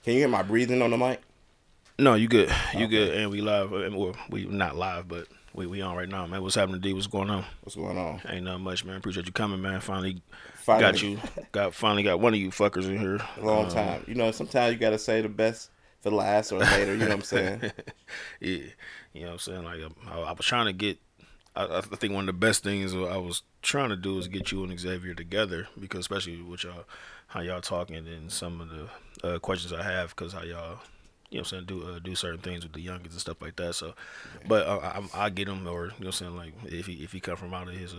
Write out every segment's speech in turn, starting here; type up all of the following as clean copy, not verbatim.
Can you hear my breathing on the mic? No, you good. You Okay. good. And we live. Well, we not live, but we on right now, man. What's happening, D? What's going on? What's going on? Ain't nothing much, man. Appreciate you coming, man. Finally got Finally, you. Finally got one of you fuckers in here. a long time. Sometimes you gotta say the best for last or later. You know what I'm saying? Yeah, you know what I'm saying. Like I was trying to get. I think one of the best things I was trying to do is get you and Xavier together because especially with y'all, how y'all talking and some of the questions I have because how y'all you know what I'm saying, do certain things with the youngins and stuff like that. So, Yeah. but I get him, or you know what I'm saying, like if he come from out of his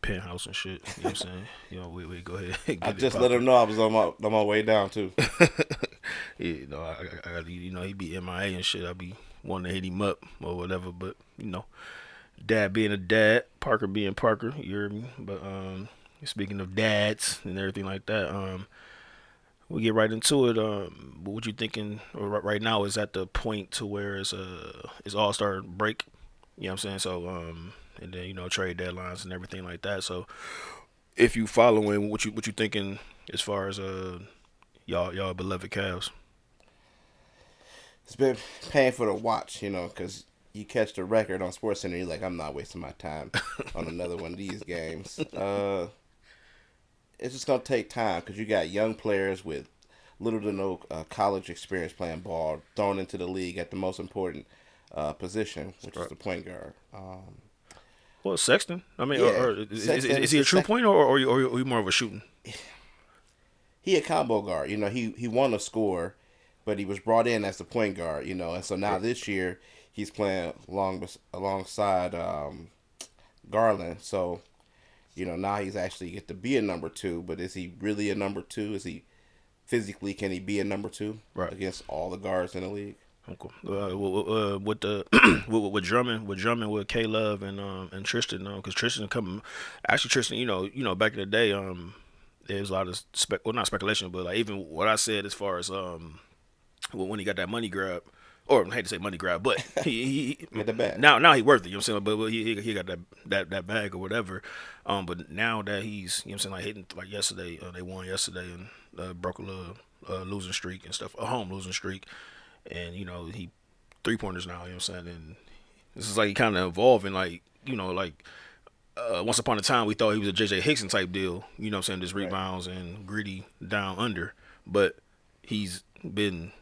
penthouse and shit, you know what I'm saying, you know we go ahead and I get it just let popping. him know I was on my way down too. Yeah, you know, you know he be MIA and shit. I be wanting to hit him up or whatever, but you know, dad being a dad, Parker being Parker, you hear me. But speaking of dads and everything like that, we get right into it. What you thinking right now is at the point to where it's All Star break. You know what I'm saying? So and then you know trade deadlines and everything like that. So if you following what you thinking as far as y'all beloved Cavs. It's been painful to watch, because you catch the record on SportsCenter, you're like, I'm not wasting my time on another one of these games. It's just gonna take time because you got young players with little to no college experience playing ball thrown into the league at the most important position, which is Right. the point guard. Well, Sexton. I mean, Yeah, or Sexton is is he a his true second. point or you more of a shooting? He a combo guard. He won a score, but he was brought in as the point guard. And so now Right. this year he's playing alongside Garland. So now he's actually get to be a number two. But is he really a number two? Is he physically can he be a number two Right. against all the guards in the league? Okay. With the with Drummond with K Love and Tristan, because Tristan come actually Tristan, back in the day, there's a lot of not speculation, but like even what I said as far as when he got that money grab, or I hate to say money grab, but he Get the bag. now he worth it. You know what I'm saying? But he got that bag or whatever. But now that he's you know what I'm saying like hitting like yesterday, they won yesterday and broke a little losing streak and stuff, a home losing streak, and he 3 pointers now. You know what I'm saying? And this is like kind of evolving, like like. Once upon a time, we thought he was a JJ Hickson type deal. You know what I'm saying? Just Right. rebounds and greedy down under. But he's been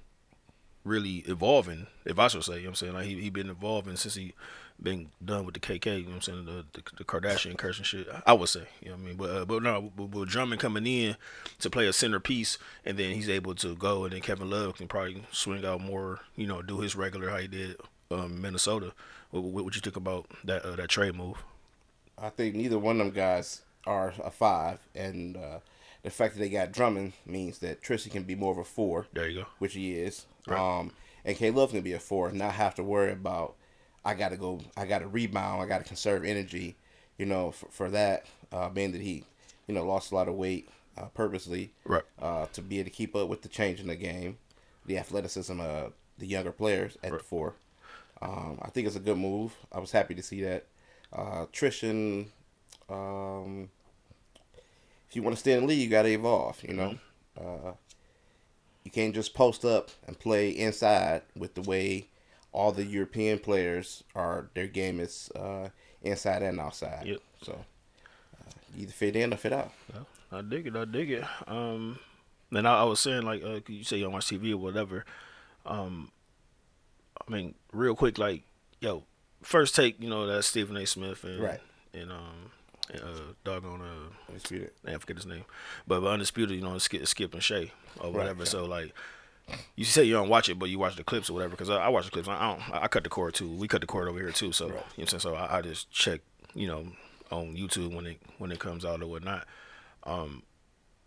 really evolving, if I should say. You know what I'm saying? Like he been evolving since he been done with the KK. You know what I'm saying? The Kardashian curse and shit. I would say. You know what I mean? But no, but Drummond coming in to play a centerpiece, and then he's able to go, and then Kevin Love can probably swing out more. Do his regular how he did Minnesota. What you think about that trade move? I think neither one of them guys are a five, and the fact that they got Drummond means that Tristan can be more of a four, There you go. which he is. Right. And K Love can be a four, and not have to worry about I got to rebound, I got to conserve energy, for that, being that he, lost a lot of weight purposely Right. to be able to keep up with the change in the game, the athleticism of the younger players at Right. the four. I think it's a good move. I was happy to see that. Tristan, um, if you want to stay in the league, you got to evolve. Mm-hmm. Uh, you can't just post up and play inside with the way all the European players are. Their game is inside and outside. Yep. So you either fit in or fit out. Yeah, I dig it. I dig it. And I was saying like you say you don't watch TV or whatever. Um, I mean, real quick, like yo, first take, that's Stephen A. Smith Right. and doggone Undisputed. I forget his name, but Undisputed, Skip and Shay or Right. whatever. Yeah. So like, you say you don't watch it, but you watch the clips or whatever. Because I watch the clips. I don't. I cut the cord too. We cut the cord over here too. So Right. you know what I'm saying. So I just check, on YouTube when it comes out or whatnot.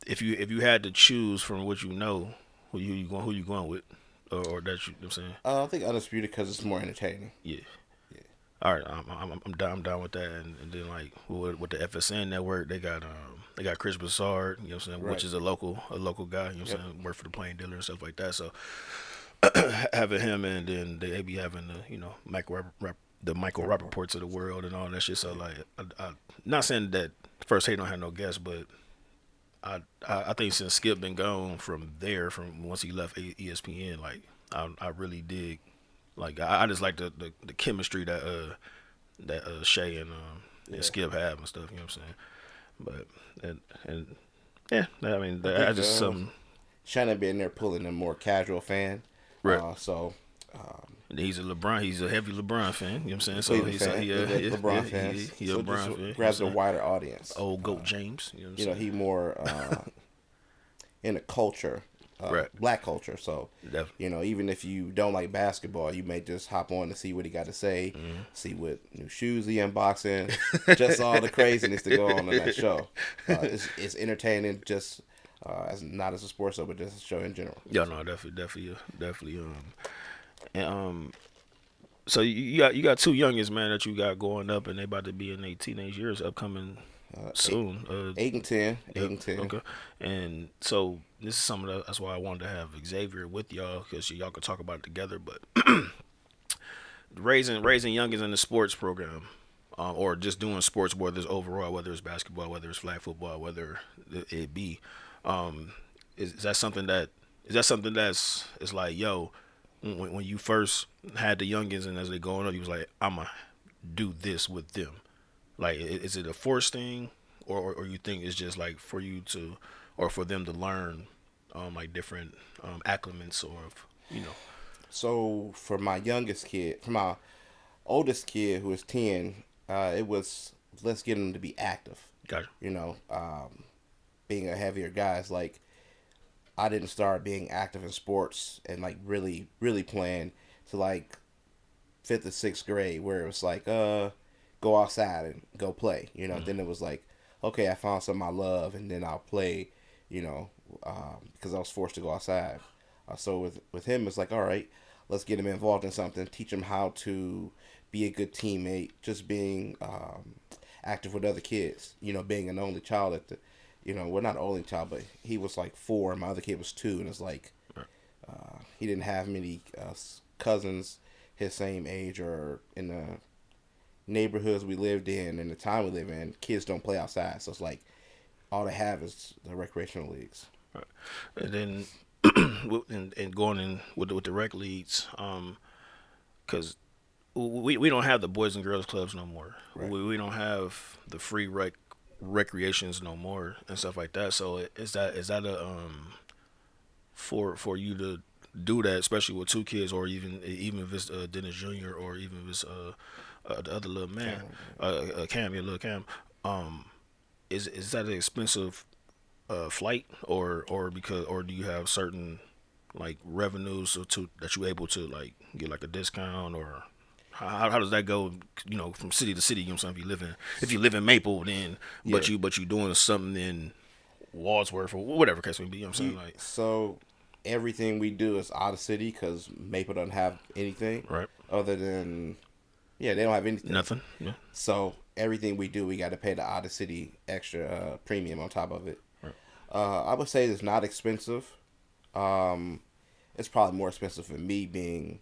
If you had to choose from what who you going with, or that you know what I'm saying. I think undisputed because it's more entertaining. Yeah. Yeah. All right, I'm down with that, and then like with the FSN network, they got Chris Broussard, you know what I'm saying, Right. which is a local guy, you know what Yep. I'm saying, work for the Plain Dealer and stuff like that. So having him, and then they be having the Michael Rappaports of the world and all that shit. So like, not saying that First Hate don't have no guests, but I think since Skip been gone from there, from once he left ESPN, like I really dig. Like I just like the chemistry that Shay and Yeah, Skip have and stuff. You know what I'm saying? But and yeah, I mean I I think just some Shannon being there pulling a more casual fan. right. So He's a LeBron. He's a heavy LeBron fan. You know what I'm saying? So Cleveland he's fan, LeBron fans. he a So just LeBron fan. You know what I'm grabs a saying? wider audience. Old Goat James. You know what I'm You know, saying? he more in a culture, Right. black culture. So, Definitely. you know, even if you don't like basketball, you may just hop on to see what he got to say, see what new shoes he unboxing, just all the craziness to go on in that show. It's entertaining, just as not as a sports show, but just a show in general. Yeah, no, definitely. And so you got two youngest man that you got going up, and they about to be in their teenage years upcoming Eight, soon. 8 and 10, Yep. 8 and 10. Okay. And so this is some of that's why I wanted to have Xavier with y'all because y'all could talk about it together. But raising youngins in the sports program, or just doing sports, whether it's overall, whether it's basketball, whether it's flag football, whether it be, um, is that something that's it's like yo, when you first had the youngins and as they going up, you was like I'ma do this with them. Like, is it a forced thing, or you think it's just like for you to, or for them to learn, like different acclimats or, you know, So for my youngest kid, for my oldest kid who is 10, it was let's get him to be active. gotcha. You know, being a heavier guy is like I didn't start being active in sports and like really really playing to like fifth or sixth grade, where it was like go outside and go play. You know, then it was like okay, I found something I love, and then I'll play. You know, because I was forced to go outside. So with him, it's like all right, let's get him involved in something, teach him how to be a good teammate, just being active with other kids. You know, being an only child at the, you know, well not only child, but he was like 4 and my other kid was 2, and it's like he didn't have many cousins his same age or in the neighborhoods we lived in and the time we live in. Kids don't play outside, so it's like all they have is the recreational leagues. Right. And then and going in with the rec leagues, because we don't have the boys and girls clubs no more. Right. We don't have the free recreations no more and stuff like that. So is that a for you to do that, especially with two kids, or even if it's Dennis Jr. or even if it's the other little man, Cam, your little Cam, is that an expensive flight, or because, or do you have certain like revenues to that you able to like get like a discount, or how does that go? You know, from city to city. You know what I'm saying? If you live in Maple, then but Yeah. you doing something in Wadsworth or whatever case may be. You know what I'm saying? Like, So everything we do is out of city because Maple doesn't have anything right? other than yeah, they don't have anything. Nothing. Yeah. So everything we do, we got to pay the out of city extra premium on top of it. Right. I would say it's not expensive. It's probably more expensive for me being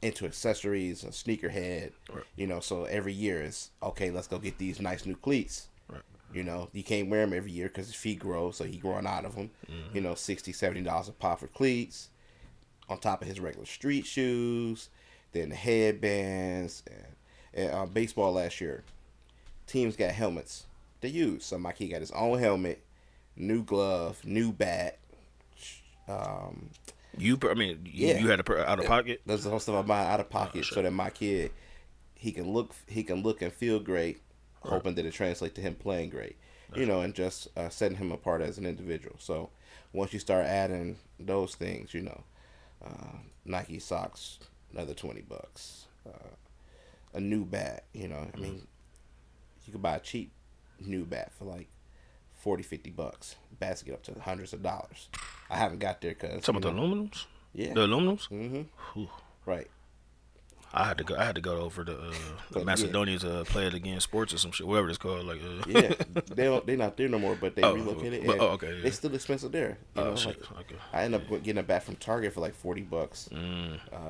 into accessories, a sneakerhead. Right. You know, so every year is okay. Let's go get these nice new cleats. Right. You know, you can't wear them every year because his feet grow, so he growing out of them. You know, $60-$70 a pop for cleats, on top of his regular street shoes, then the headbands and baseball last year. Teams got helmets they use. So my kid got his own helmet, new glove, new bat. Um, I mean, Yeah. you had to out of pocket. That's the whole stuff I buy out of pocket sure. so that my kid he can look and feel great, hoping that it translates to him playing great. You know, and just setting him apart as an individual. So once you start adding those things, you know, Nike socks, another $20, a new bat. You know, I mean, you could buy a cheap new bat for like $40-$50. Bats get up to hundreds of dollars. I haven't got there because Talking about the aluminums. yeah, The aluminums. mm-hmm. Right. I had to go over to But, Macedonia to play it again sports or some shit, whatever it's called. Like, Yeah, they're not there no more, but they Oh, relocated. but- And okay, yeah. It's still expensive there. You know, shit, like, okay. I end up getting a bat from Target for like $40,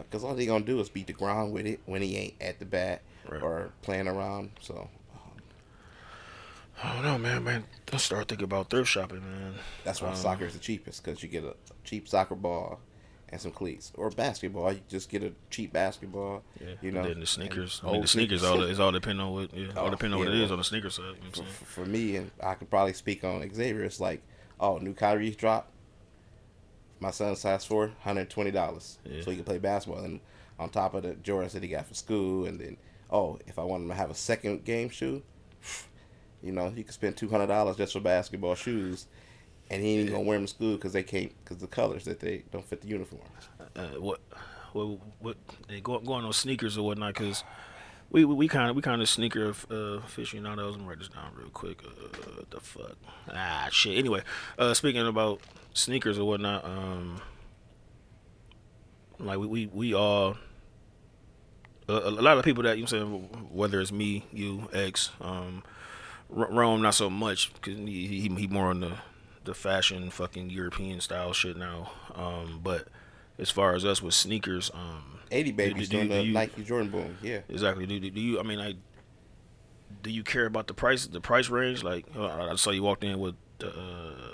because all they gonna do is beat the ground with it when he ain't at the bat Right. or playing around. So I don't know, man. I start thinking about thrift shopping, man. That's why Um, soccer is the cheapest because you get a cheap soccer ball and some cleats. Or basketball, you just get a cheap basketball, yeah, you and know, then the and sneakers. I mean, the old sneakers sneakers. all is all depending on what, yeah, all Oh depending on yeah, what it is well, on the sneaker side. You know what I'm saying? for me, and I could probably speak on Xavier. It's like, oh, new Kyrie's drop. My son's size 4, $120, Yeah, so he can play basketball. And on top of the Jordans that he got for school, and then oh, if I want him to have a second game shoe, you know, he could spend $200 just for basketball shoes, and he ain't yeah. gonna wear them to school because they can't because the colors that they don't fit the uniform. What? Going on sneakers or whatnot? Cause we kind of sneaker aficionados. Let me write this down real quick. The fuck? Shit. Anyway, speaking about sneakers or whatnot, like we all a lot of people that you know what I'm saying, whether it's me, you, X, Rome not so much because he more on the fashion fucking European style shit now. But as far as us with sneakers, 80 babies doing do the you Nike Jordan boom. Yeah, exactly do you? I mean, like, do you care about the price range? Like, I saw you walked in with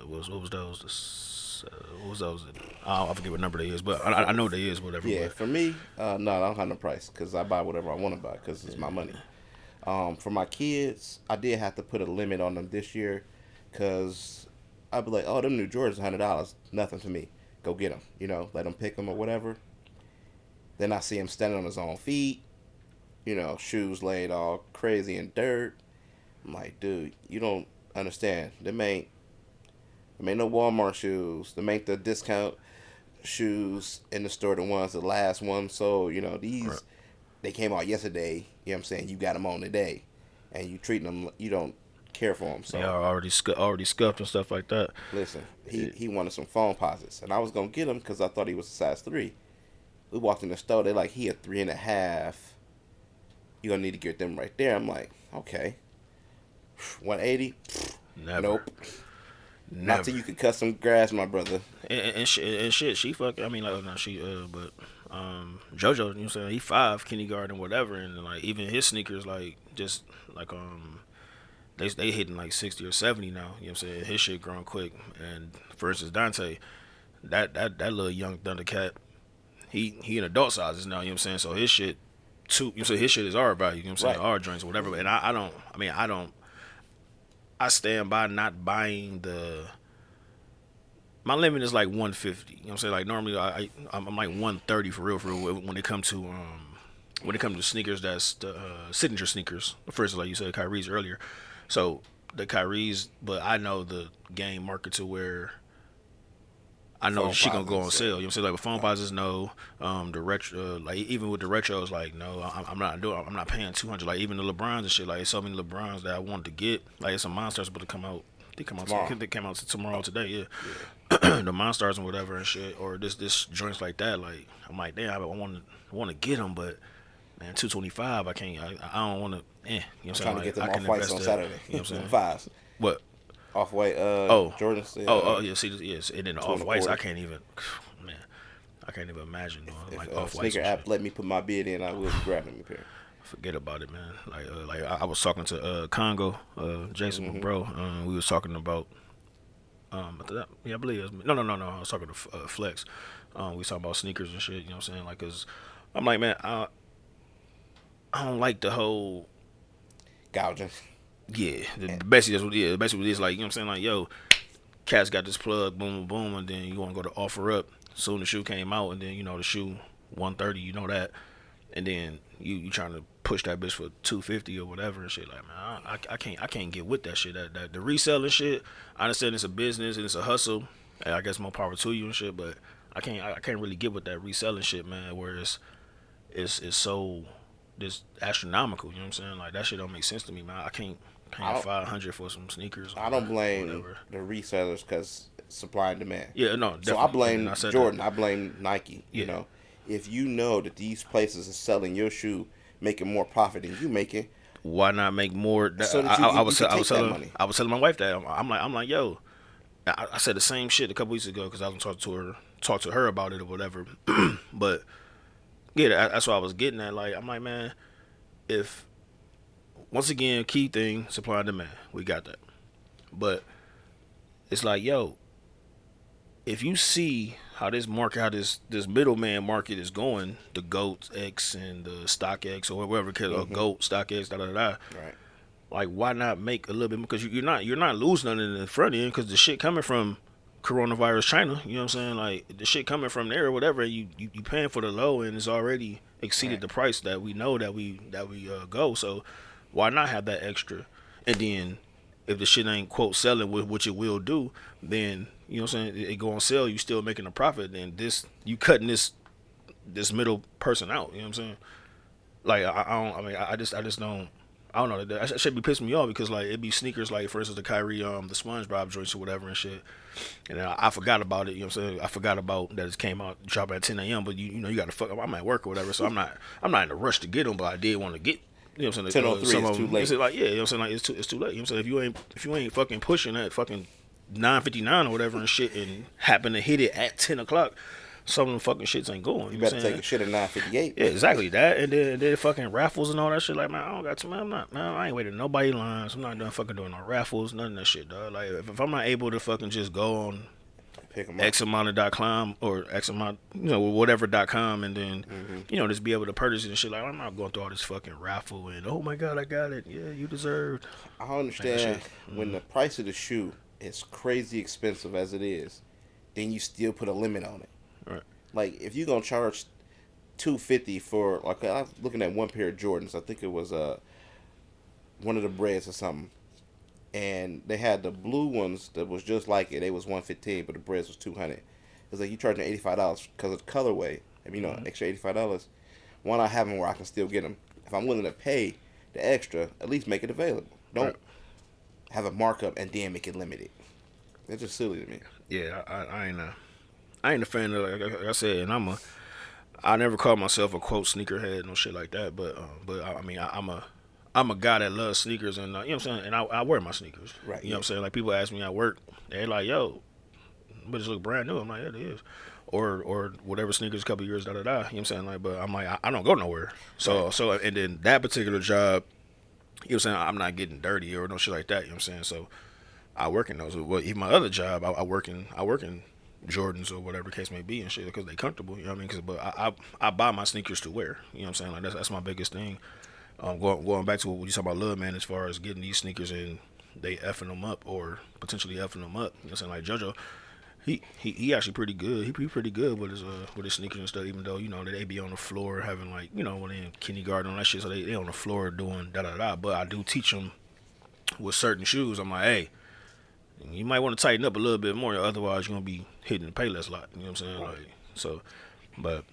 what was those? What was those? I forget what number they is, but I know they is whatever. yeah. But For me, no, I don't have no price because I buy whatever I want to buy because it's my money. For my kids, I did have to put a limit on them this year because I'd be like, oh, them new Jordans, $100, nothing to me. Go get them, you know, let them pick them or whatever. Then I see him standing on his own feet, you know, shoes laid all crazy in dirt. I'm like, dude, you don't understand. Them ain't no Walmart shoes. Them ain't the discount shoes in the store. The ones, the last one sold. You know, right. they came out yesterday. You know what I'm saying? You got them on today, and you treating them. You don't care for them. They So are already scuffed and stuff like that. listen, he It, he wanted some phone posits, and I was gonna get him because I thought he was a size 3. We walked in the store. They like he a 3.5. You gonna need to get them right there. I'm like, okay, 180. never, Nope. Not till never. you could cut some grass, my brother. And shit, she fuck. I mean, like, no, she but JoJo, you know what I'm saying? He 5, kindergarten, whatever, and like even his sneakers, like just like they hitting like 60 or 70 now. You know what I'm saying? His shit growing quick. And versus Dante, that little young Thundercat, he in adult sizes now. You know what I'm saying? So his shit too. You know, so his shit is our value. You know what I'm saying? Right. Our joints or whatever. And I don't. I mean, I don't. I stand by not buying the. My limit is like 150. You know what I'm saying? Like normally I'm like 130 for real when it come to sneakers that's the signature sneakers. First, like you said, Kyrie's earlier. So the Kyrie's, but I know the game market to where I know Phone she gonna go on posits. sale. You know what I'm saying? Like with phone posits, no. The retro, like even with the retros, like no, I'm not doing. I'm not paying 200. Like even the LeBrons and shit. Like so many LeBrons that I wanted to get. Like some monsters about to come out. Tomorrow. They came out tomorrow today. Yeah, Yeah. the monsters and whatever and shit. Or this joints like that. Like I'm like, damn, I want to get them, but man, 225. I can't. I don't want to. You know I'm what I'm trying saying? to get Like them I off can whites invest on that. Saturday. You know what I'm Them saying? fives. What? Off white Oh, Jordan. yeah. See, yes, and then the Two and off a whites, I quarter. can't even, man, I can't even imagine doing If like off whites sneaker and app shit. let me put my bid in, I will be grabbing them a pair. Forget about it, man. Like I was talking to Congo, Jason, my Mm-hmm. bro. We was talking about, yeah, I believe it was, no. I was talking to Flex. We was talking about sneakers and shit. You know what I'm saying? Like, cause I'm like, man, I don't like the whole. Gouging. Yeah, And basically that's what. Yeah, basically what it is like. You know what I'm saying? Like, yo, Cats got this plug, boom, boom, and then you want to go to offer up. Soon the shoe came out, and then you know the shoe 130, you know that, and then you trying to push that bitch for 250 or whatever and shit. Like, man, I can't get with that shit. That the reselling shit. I understand it's a business and it's a hustle. And I guess more power to you and shit, but I can't really get with that reselling shit, man. Where it's so just astronomical. You know what I'm saying? Like that shit don't make sense to me, man. I can't I pay don't 500 for some sneakers I or don't blame whatever. the resellers because supply and demand. Yeah, no, So I definitely. And I blame said that. Jordan. I blame Nike. You Yeah. know, if you know that these places are selling your shoe, making more profit than you making, Why not make more? so that you can I was take that telling money. my wife that I'm like, yo, I said the same shit a couple weeks ago because I was talking talk to her about it or whatever. But yeah, that's what I was getting at. Like, I'm like, man, if once again, key thing, supply and demand. We got that. But it's like, yo, if you see how this market, how this middleman market is going, the Goat X and the StockX or whatever, or Mm-hmm. Goat StockX, da da da. Right. Like, why not make a little bit? Because you're not losing nothing in the front end because the shit coming from coronavirus China. You know what I'm saying? Like the shit coming from there or whatever. You paying for the low and it's already exceeded Right. the price that we know that we go. So why not have that extra? And then if the shit ain't quote selling, which it will do, then you know what I'm saying, it go on sale. You still making a profit. Then this you cutting this middle person out. You know what I'm saying? Like I don't. I mean, I just don't. I don't know. That should be pissing me off because like it be sneakers like for instance the Kyrie the SpongeBob joints or whatever and shit. And I forgot about it. You know what I'm saying? I forgot about that it came out dropping at 10 a.m. But you know you got to fuck up. I'm at work or whatever, so I'm not in a rush to get them. But I did want to get. You know what I'm saying? 10:03 Some is of too them. late. It's like yeah. You know what I'm saying? Like it's too late. You know what I'm saying? If you ain't fucking pushing that fucking 9:59 or whatever and shit and happen to hit it at 10 o'clock, some of them fucking shits ain't going. You You know what better I'm take saying? a shit at 9:58. Yeah, exactly that, and then fucking raffles and all that shit. Like man, I don't got to man. I'm not man. I ain't waiting nobody lines. I'm not done fucking doing no raffles, none of that shit, dog. Like if I'm not able to fucking just go on Pick them up. X amount of .com or X amount, whatever .com, and then Mm-hmm. just be able to purchase it and shit. Like I'm not going through all this fucking raffle and oh my god, I got it. Yeah, you deserved. I Like that understand shit. when the price of the shoe is crazy expensive as it is, then you still put a limit on it. Right. Like if you're gonna charge $250 for like I was looking at one pair of Jordans. I think it was one of the breads or something, and they had the blue ones that was just like it. They was 115, but the breads was 200. It's like you charging $85 because of the colorway. I mean, extra $85. Why not have them where I can still get them? If I'm willing to pay the extra, at least make it available. Right. Don't have a markup and then make it limited. That's just silly to me. Yeah, I ain't a fan of like I said, and I never called myself a quote sneakerhead, no shit like that. But I mean, I'm a guy that loves sneakers, and you know what I'm saying. And I wear my sneakers. Right, You know yeah. what I'm saying. Like people ask me at work, they're like, "Yo, but it look brand new." I'm like, "Yeah, it is." Or whatever sneakers, a couple years, da da da. You know what I'm saying. Like, but I'm like, I don't go nowhere. So Right. and then that particular job, you know what I'm saying. I'm not getting dirty or no shit like that. You know what I'm saying. So I work in those. Well, even my other job, I work in Jordans or whatever the case may be and shit because they comfortable. You know what I mean? But I buy my sneakers to wear. You know what I'm saying? Like that's my biggest thing. Going back to what you talking about, love man, as far as getting these sneakers and they effing them up or potentially effing them up. You know what I'm saying? Like JoJo, he actually pretty good. He pretty good with his sneakers and stuff. Even though they be on the floor having like when they in kindergarten and that shit, so they on the floor doing da da da. But I do teach them with certain shoes. I'm like, hey, you might want to tighten up a little bit more, otherwise you're gonna be hitting the pay less lot. You know what I'm saying? Right. Like so, but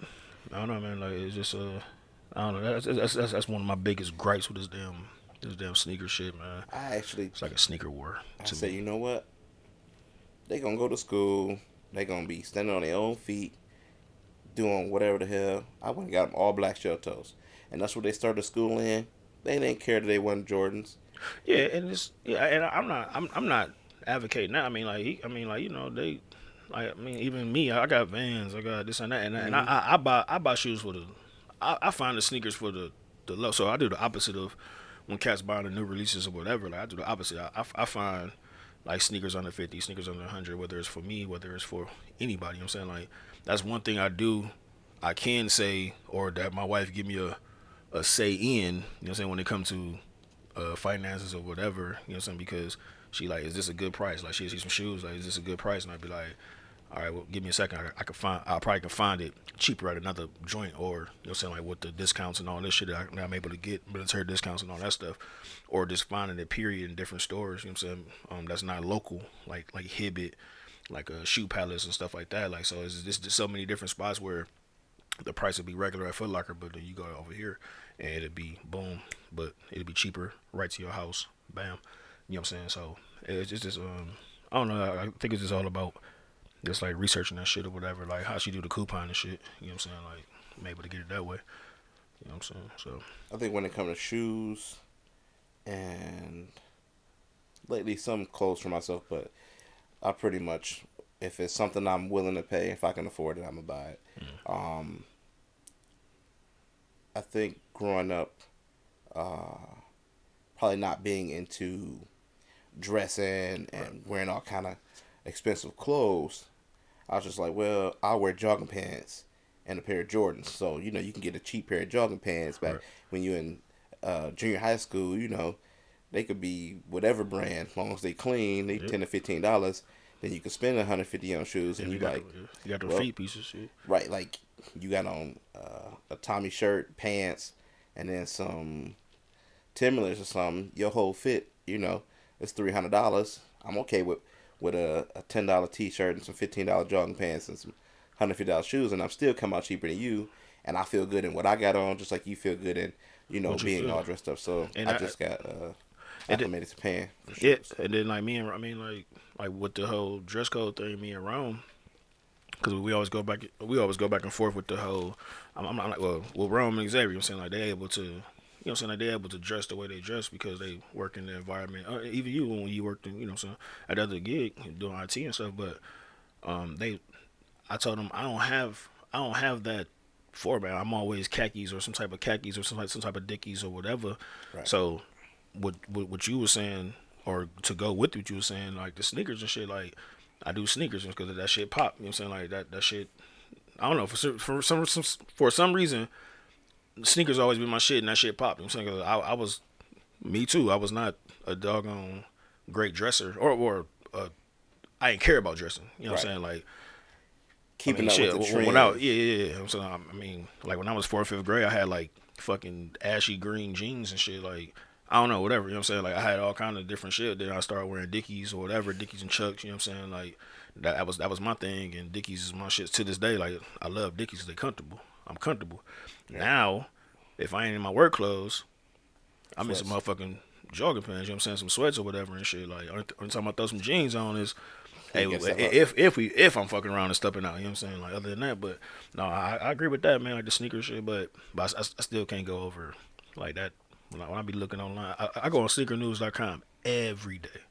I don't know, man. Like it's just I don't know. That's one of my biggest gripes with this damn sneaker shit, man. I actually, It's like a sneaker war I to say, me. you know what? They gonna go to school. They gonna be standing on their own feet, doing whatever the hell. I went and got them all black shell toes, and that's what they started school in. They didn't care that they wasn't Jordans. Yeah, and I'm not advocating that. I mean, like they. Like, I mean, even me, I got Vans, I got this and that, and Hmm. I buy shoes for the, I find the sneakers for the low. So I do the opposite of when cats buying the new releases or whatever. Like I do the opposite. I find like sneakers under 50, sneakers under 100, whether it's for me, whether it's for anybody. You know what I'm saying? Like that's one thing I do. I can say, or that my wife give me a say in. You know what I'm saying, when it comes to finances or whatever. You know what I'm saying, because she like, is this a good price? Like she see some shoes, like is this a good price? And I'd be like, all right, well, give me a second. I probably can find it cheaper at another joint, or you know what I'm saying, like with the discounts and all this shit that I'm able to get, military discounts and all that stuff, or just finding it period in different stores. You know what I'm saying? That's not local, like Hibbit, like a Shoe Palace and stuff like that. Like so, it's just so many different spots where the price would be regular at Foot Locker, but then you go over here and it'd be boom, but it'd be cheaper right to your house. Bam. You know what I'm saying? So it's just I don't know. I think it's just all about just like researching that shit or whatever, like how she do the coupon and shit. You know what I'm saying? Like I'm able to get it that way. You know what I'm saying? So I think when it comes to shoes and lately some clothes for myself, but I pretty much, if it's something I'm willing to pay, if I can afford it, I'm gonna buy it. Um, I think growing up, probably not being into dressing and wearing all kind of expensive clothes, I was just like, well, I'll wear jogging pants and a pair of Jordans. So you can get a cheap pair of jogging pants back Right. when you're in junior high school. They could be whatever brand, as long as they clean. They Yep. $10 to $15. Then you can spend 150 on shoes, Yeah, and you you got like, you got them well, feet pieces, shit. right, like you got on a Tommy shirt, pants, and then some Timberlands or something. Your whole fit, it's $300. I'm okay with a $10 T-shirt and some $15 jogging pants and some $150 shoes, and I'm still come out cheaper than you, and I feel good in what I got on, just like you feel good in What you being feel? all dressed up. So And I I, just got and acclimated to paying for yeah, shoes. and then like me and I mean like with the whole dress code thing, me and Rome, because we always go back and forth with the whole. I'm like, well, Rome and Xavier, I'm saying like they able to, I'm saying like they able to dress the way they dress because they work in the environment. Even you when you worked in, so at other gig doing IT and stuff, but they, I told them I don't have that format. I'm always khakis or some type of khakis or some type of Dickies or whatever. Right. So what you were saying, or to go with what you were saying, like the sneakers and shit, like I do sneakers because that shit pop. You know what I'm saying? Like that shit. I don't know for some reason, sneakers always been my shit and that shit pop. You know what I'm saying? 'Cause I was me too. I was not a doggone great dresser I didn't care about dressing. You know what I'm Right. saying? Like Keeping up shit. with the trend. When I yeah. So I mean, like when I was 4th, 5th grade, I had like fucking ashy green jeans and shit. Like I don't know, whatever. You know what I'm saying? Like I had all kind of different shit. Then I started wearing Dickies or whatever, Dickies and Chucks. You know what I'm saying? Like that was my thing, and Dickies is my shit to this day. Like I love Dickies 'cause they comfortable. I'm comfortable. Yeah. Now, if I ain't in my work clothes, I'm in some Sweats. motherfucking jogging pants. You know what I'm saying? Some sweats or whatever and shit. Like only time I throw some jeans on is hey, You get stuff up. if I'm fucking around and stepping out, you know what I'm saying? Like other than that, but no, I agree with that, man. Like the sneaker shit, but I still can't go over like that. When I be looking online, I go on sneakernews.com every day,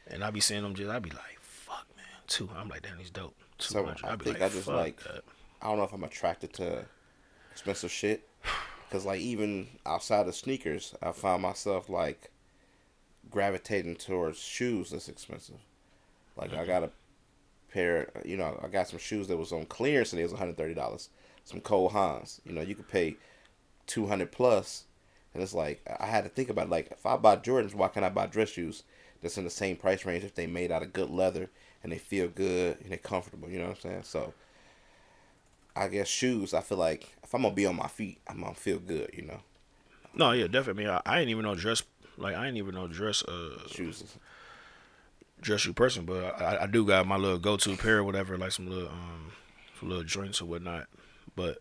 and I be seeing them I be like, fuck, man, I'm like, damn, these dope. So 200. I I be think like, I just fuck like that. I don't know if I'm attracted to expensive shit, because like even outside of sneakers, I found myself like gravitating towards shoes that's expensive. Like I got a pair, I got some shoes that was on clearance and it was $130. Some Cole Haans, you could pay 200 plus, and it's like I had to think about it, like if I buy Jordans, why can't I buy dress shoes that's in the same price range if they made out of good leather and they feel good and they're comfortable? You know what I'm saying? So I guess shoes. I feel like if I'm gonna be on my feet, I'm gonna feel good. No, yeah, definitely. I mean, I ain't even know dress. Like I ain't even know Shoes. Is, dress shoe person, but I do got my little go to pair or whatever, like some little joints or whatnot. But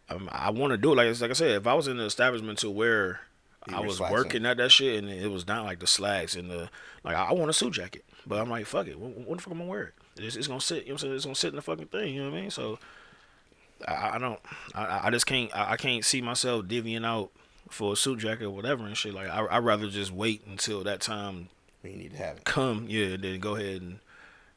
I want to do it like I said. If I was in the establishment to where you I wear was slacks working at that shit and it was down like the slacks and the like, I want a suit jacket, but I'm like, fuck it, when the fuck am I gonna wear it? It's gonna sit. You know what I'm saying? It's gonna sit in the fucking thing. You know what I mean? So I don't. I just can't. I can't see myself divvying out for a suit jacket or whatever and shit. Like I'd rather just wait until that time you need to have it. come, yeah, and then go ahead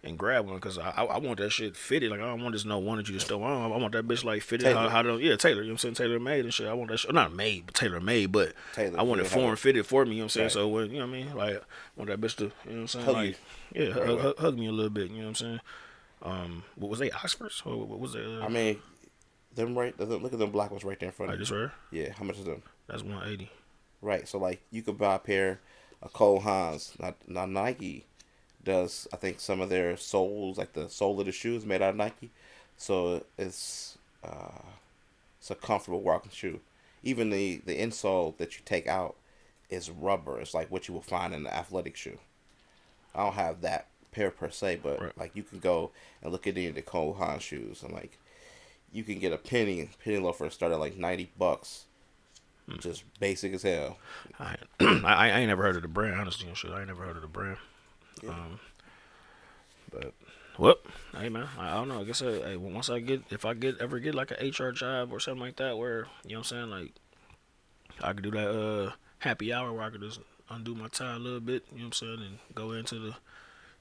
and grab one because I want that shit fitted. Like I don't want just no one that you just throw on. I want that bitch like fitted Tailor. Tailor. You know what I'm saying? Tailor made and shit. I want that shit not made, but tailor made. But Tailor, I want it yeah, form fitted for me. You know what I'm saying? Right. So when you know what I mean, like I want that bitch to, you know what I'm saying? Hug Like you. yeah, Right, right. hug me a little bit. You know what I'm saying? What was they Oxfords or what was it? I mean, them right. Look at them black ones right there in front Like of this you. right? Yeah, how much is them? That's 180. Right. So like you could buy a pair of Cole Haans. Now Nike does, I think, some of their soles, like the sole of the shoes made out of Nike. So it's a comfortable walking shoe. Even the insole that you take out is rubber. It's like what you will find in an athletic shoe. I don't have that pair per se, but Right. like you can go and look at any of the Cole Haan shoes, and like you can get a penny loafer start at like $90, just basic as hell. I ain't never heard of the brand. Honestly, and shit, I ain't never heard of the brand. Yeah. But well, hey man, I don't know. I guess hey, once if I ever get like an HR job or something like that, where you know what I'm saying, like I could do that happy hour where I could just undo my tie a little bit, you know what I'm saying, and go into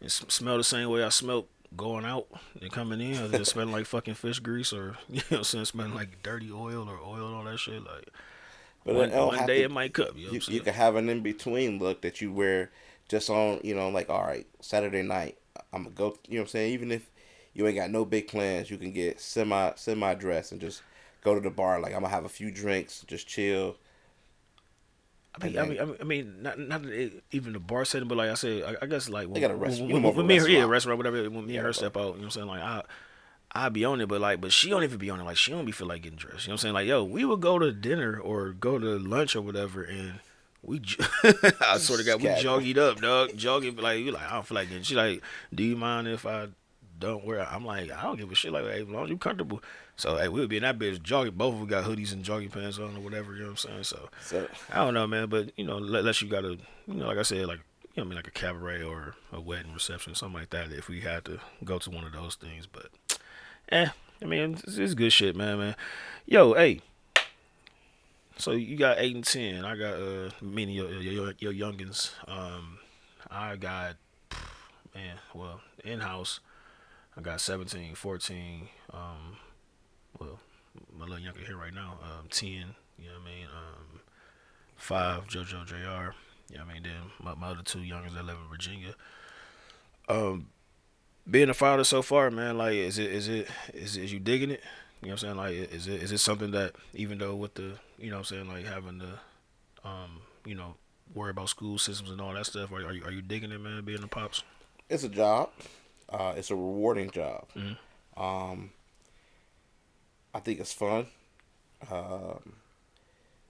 and smell the same way I smelt going out and coming in, or just smelling like fucking fish grease, or you know what I'm saying, smelling like dirty oil or oil and all that shit. Like But it don't One have day to. it might come. You know what I'm You saying? can have an in between look that you wear just on, like, all right, Saturday night, I'm gonna go. You know what I'm saying? Even if you ain't got no big plans, you can get semi dress and just go to the bar. Like, I'm gonna have a few drinks, just chill, I and mean, I then mean, I mean, I mean, not that even the bar setting, but like I said, I guess like they got a rest. You know, more of a when me and her, yeah, restaurant. restaurant, whatever. When me Yeah, and her bro. step out, you know what I'm saying? Like I be on it, but like, but she don't even be on it. Like she don't be feel like getting dressed. You know what I'm saying? Like, yo, we would go to dinner or go to lunch or whatever, and I sort of Just got we casual. jog it up, dog. Jog it like you like I don't feel like getting. She like, do you mind if I don't wear it? I'm like, I don't give a shit. Like, hey, as long as you comfortable. So hey, we'll be in that bitch jogging. Both of us got hoodies and jogging pants on or whatever. You know what I'm saying? So So I don't know, man. But you know, unless you got a, like I said, like you know, what I mean, like a cabaret or a wedding reception, something like that. If we had to go to one of those things, but I mean, it's good shit, man. Yo, hey. So you got 8 and 10. I got meaning your youngins. I got man, well, in house. I got 17, 14. Well, my little younger here right now. 10. You know what I mean? 5, JoJo Jr. You know what I mean? Then my other two youngins that live in Virginia. Um, being a father so far, man, like is you digging it? You know what I'm saying? Like is it something that even though with the you know what I'm saying like having the you know worry about school systems and all that stuff, are you digging it, man? Being a pops. it's a job. It's a rewarding job. Mm-hmm. Um, I think it's fun. Um,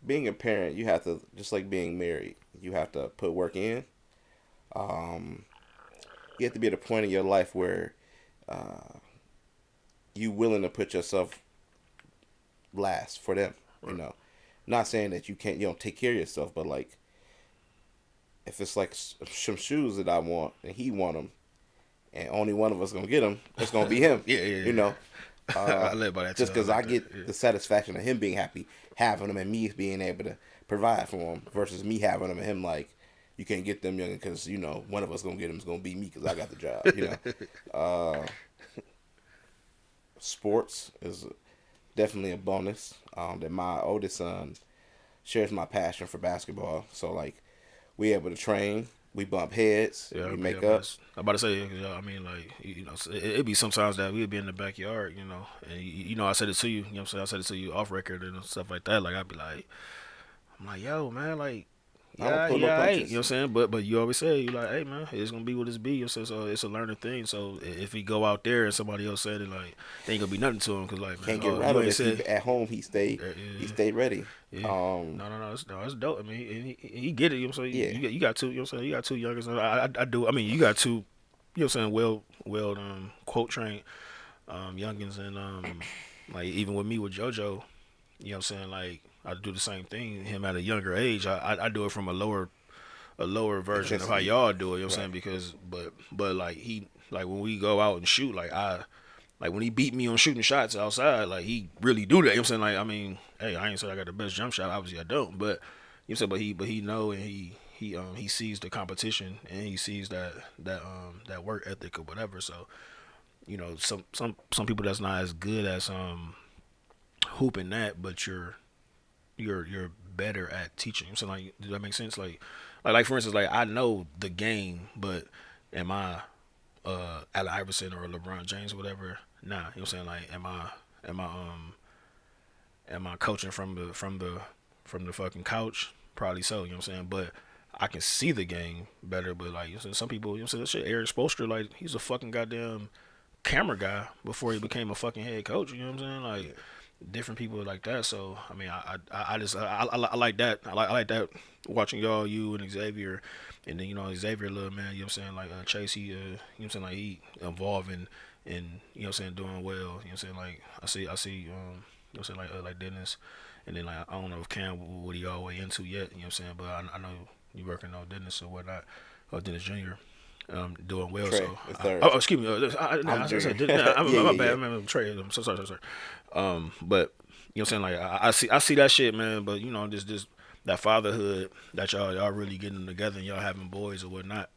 being a parent, you have to, just like being married, you have to put work in. Um, you have to be at a point in your life where uh, you willing to put yourself last for them. You Right. know, not saying that you don't take care of yourself, but like if it's like some shoes that I want and he want them, and only one of us gonna get them, it's gonna be him. Yeah, yeah, You know, yeah. I live by that too. just I because I like that. get Yeah. the satisfaction of him being happy having them and me being able to provide for him versus me having them and him like you can't get them young because one of us gonna get them is gonna be me because I got the job. Sports is definitely a bonus. That my oldest son shares my passion for basketball, so like we able to train, we bump heads, Yeah, we yeah, make up. I'm about to say, I mean, like, it be sometimes that we'd be in the backyard, and I said it to you, you know what I'm saying? I said it to you off record and stuff like that. Like, I'd be like, I'm like, yo, man, like, I don't yeah, pull no yeah, hey, you know what I'm punches. saying? But you always say, you like, hey, man, it's gonna be what it's be. You know what I'm saying? So it's a learning thing. So if he go out there and somebody else said it, like, they ain't gonna be nothing to him, cause like, man, Can't get oh, you rattled ain't if he said, at home. He yeah, stayed ready. yeah. Um, No, it's dope. I mean, he get it. You know what I'm saying? yeah, You got two. You know what I'm saying? You got two youngest. I do. I mean, you got two. You know what I'm saying? Well, quote trained youngins, and like even with me with JoJo, you know what I'm saying? Like I do the same thing. Him at a younger age, I do it from a lower version of how intensity. y'all do it. You know what I'm saying? Right. Because but like he like when we go out and shoot, like when he beat me on shooting shots outside, like he really do that. You know what I'm saying? Like I mean, hey, I ain't said I got the best jump shot. Obviously I don't, but you know, but he know and he sees the competition and he sees that work ethic or whatever. So some people that's not as good as hooping that, but you're better at teaching. So like, does that make sense? Like for instance, like I know the game, but am I Allen Iverson or LeBron James or whatever? Nah, you know what I'm saying? Like, am I coaching from the fucking couch? Probably so. You know what I'm saying? But I can see the game better. But like, you know, some people, you know, what I'm saying, shit. Eric Spoelstra, like, he's a fucking goddamn camera guy before he became a fucking head coach. You know what I'm saying? Yeah. Like, different people like that. So I mean, I just I like that. I like that watching y'all, you and Xavier, and then Xavier, little man. You know what I'm saying? Like Chase, he you know what I'm saying? Like he involved in you know what I'm saying, doing well. You know what I'm saying? Like I see you know what I'm saying, like Dennis, and then like I don't know if Cam what he all the way into yet. You know what I'm saying? But I know you working on Dennis or whatnot, or Dennis Jr. Doing well. Trey So, is third. oh, excuse me. I'm I junior. said, I'm Yeah, my yeah, bad. yeah. I'm Trey. I'm so sorry, so sorry. But you know what I'm saying? Like I see that shit, man. But this that fatherhood that y'all really getting together and y'all having boys or whatnot.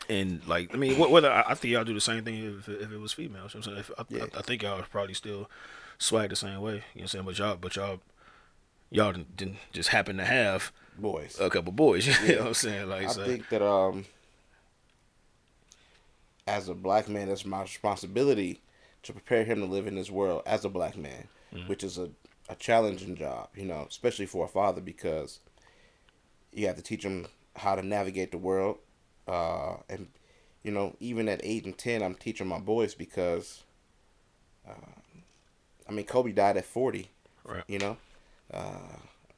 And like, I mean, whether I think y'all do the same thing if it was females. You know what I'm saying? Yeah. I think y'all probably still swag the same way. You know what I'm saying? But y'all, you know y'all didn't just happen to have Boys. a couple boys. You know Yeah. what I'm saying? Like, I so, think that as a black man, it's my responsibility to prepare him to live in this world as a black man, which is a challenging job, especially for a father because you have to teach him how to navigate the world. And, even at 8 and 10, I'm teaching my boys because, Kobe died at 40, right.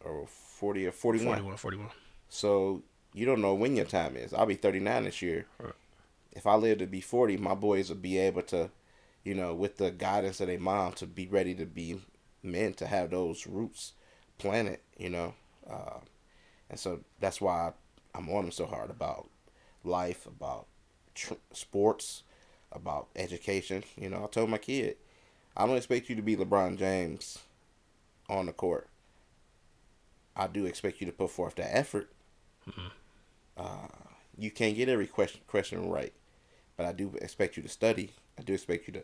or 40 or 41. 41, 41. So you don't know when your time is. I'll be 39 this year. Right. If I live to be 40, my boys will be able to, with the guidance of their mom, to be ready to be men, to have those roots planted, and so that's why I'm on them so hard about life, about sports, about education. I told my kid, I don't expect you to be LeBron James on the court. I do expect you to put forth the effort. You can't get every question right, but I do expect you to study. I do expect you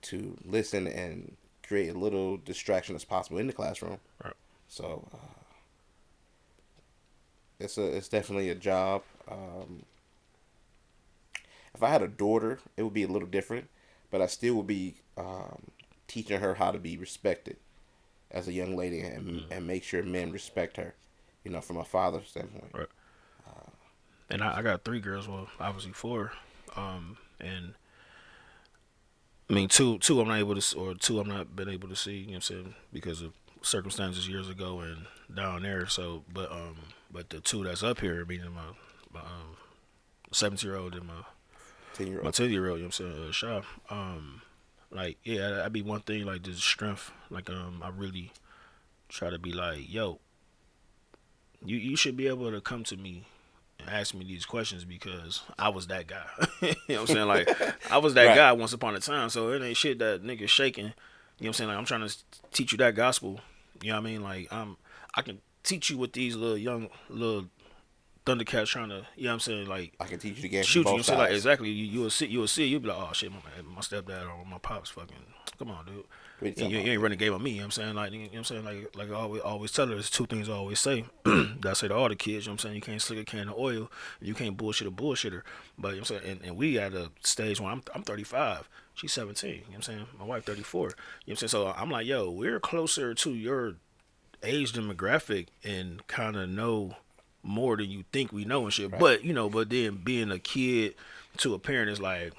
to listen and create a little distraction as possible in the classroom. Right. So it's definitely a job. If I had a daughter, it would be a little different, but I still would be teaching her how to be respected as a young lady and make sure men respect her, from a father's standpoint. Right. And I got 3 girls. Well, obviously 4. And I mean, two I'm not able to, or 2 I'm not been able to see. You know what I'm saying, because of circumstances years ago and down there. So, but the 2 that's up here, meaning my 17-year-old and my 10-year-old. 10-year-old. You know what I'm saying, Sha. Like, yeah, that'd be one thing. Like, this strength. Like, I really try to be like, yo, you should be able to come to me and ask me these questions because I was that guy. You know what I'm saying? Like, I was that Right. guy once upon a time. So it ain't shit that niggas shaking. You know what I'm saying? Like, I'm trying to teach you that gospel. You know what I mean? Like, I can teach you what these little Thundercats trying to, you know what I'm saying? Like, I can teach you the game shoot from you. both You know what I'm saying? Like, sides. exactly. You'll see. You'll be like, oh shit, my stepdad or my pops fucking. Come on, dude. What you You, talking you ain't running game on me. You know what I'm saying? Like, you know what I'm saying? Like I always tell her, there's 2 things I always say. That I say to all the kids. You know what I'm saying? You can't slick a can of oil. You can't bullshit a bullshitter. But you know what I'm saying? And we at a stage when I'm 35. She's 17. You know what I'm saying? My wife 34. You know what I'm saying? So I'm like, yo, we're closer to your age demographic and kind of know more than you think we know and shit. Right. But then being a kid to a parent is like,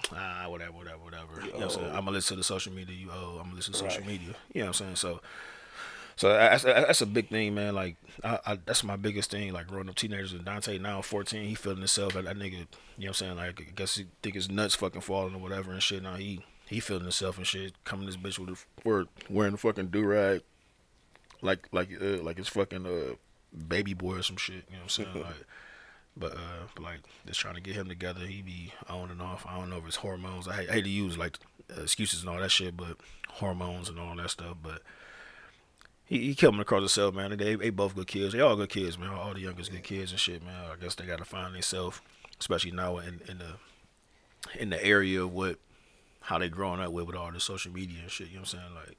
whatever. You know what I'm saying? I'm gonna listen to the social media. I'm gonna listen to social Right. media. You know what I'm saying? So that's a big thing, man. Like, that's my biggest thing. Like, growing up teenagers, and Dante now 14, he feeling himself. That nigga, you know what I'm saying? Like, I guess he think his nuts fucking falling or whatever and shit. Now he feeling himself and shit. Coming this bitch with wearing the fucking do rag, like it's fucking baby boy or some shit. You know what I'm saying? Like, but like, just trying to get him together. He be on and off. I don't know if it's hormones. I hate to use like excuses and all that shit, but hormones and all that stuff. But he coming across himself, man. They both good kids. They all good kids, man. All the youngest good kids and shit, man. I guess they gotta find themselves, especially now in the area of how they growing up with all the social media and shit. You know what I'm saying? Like,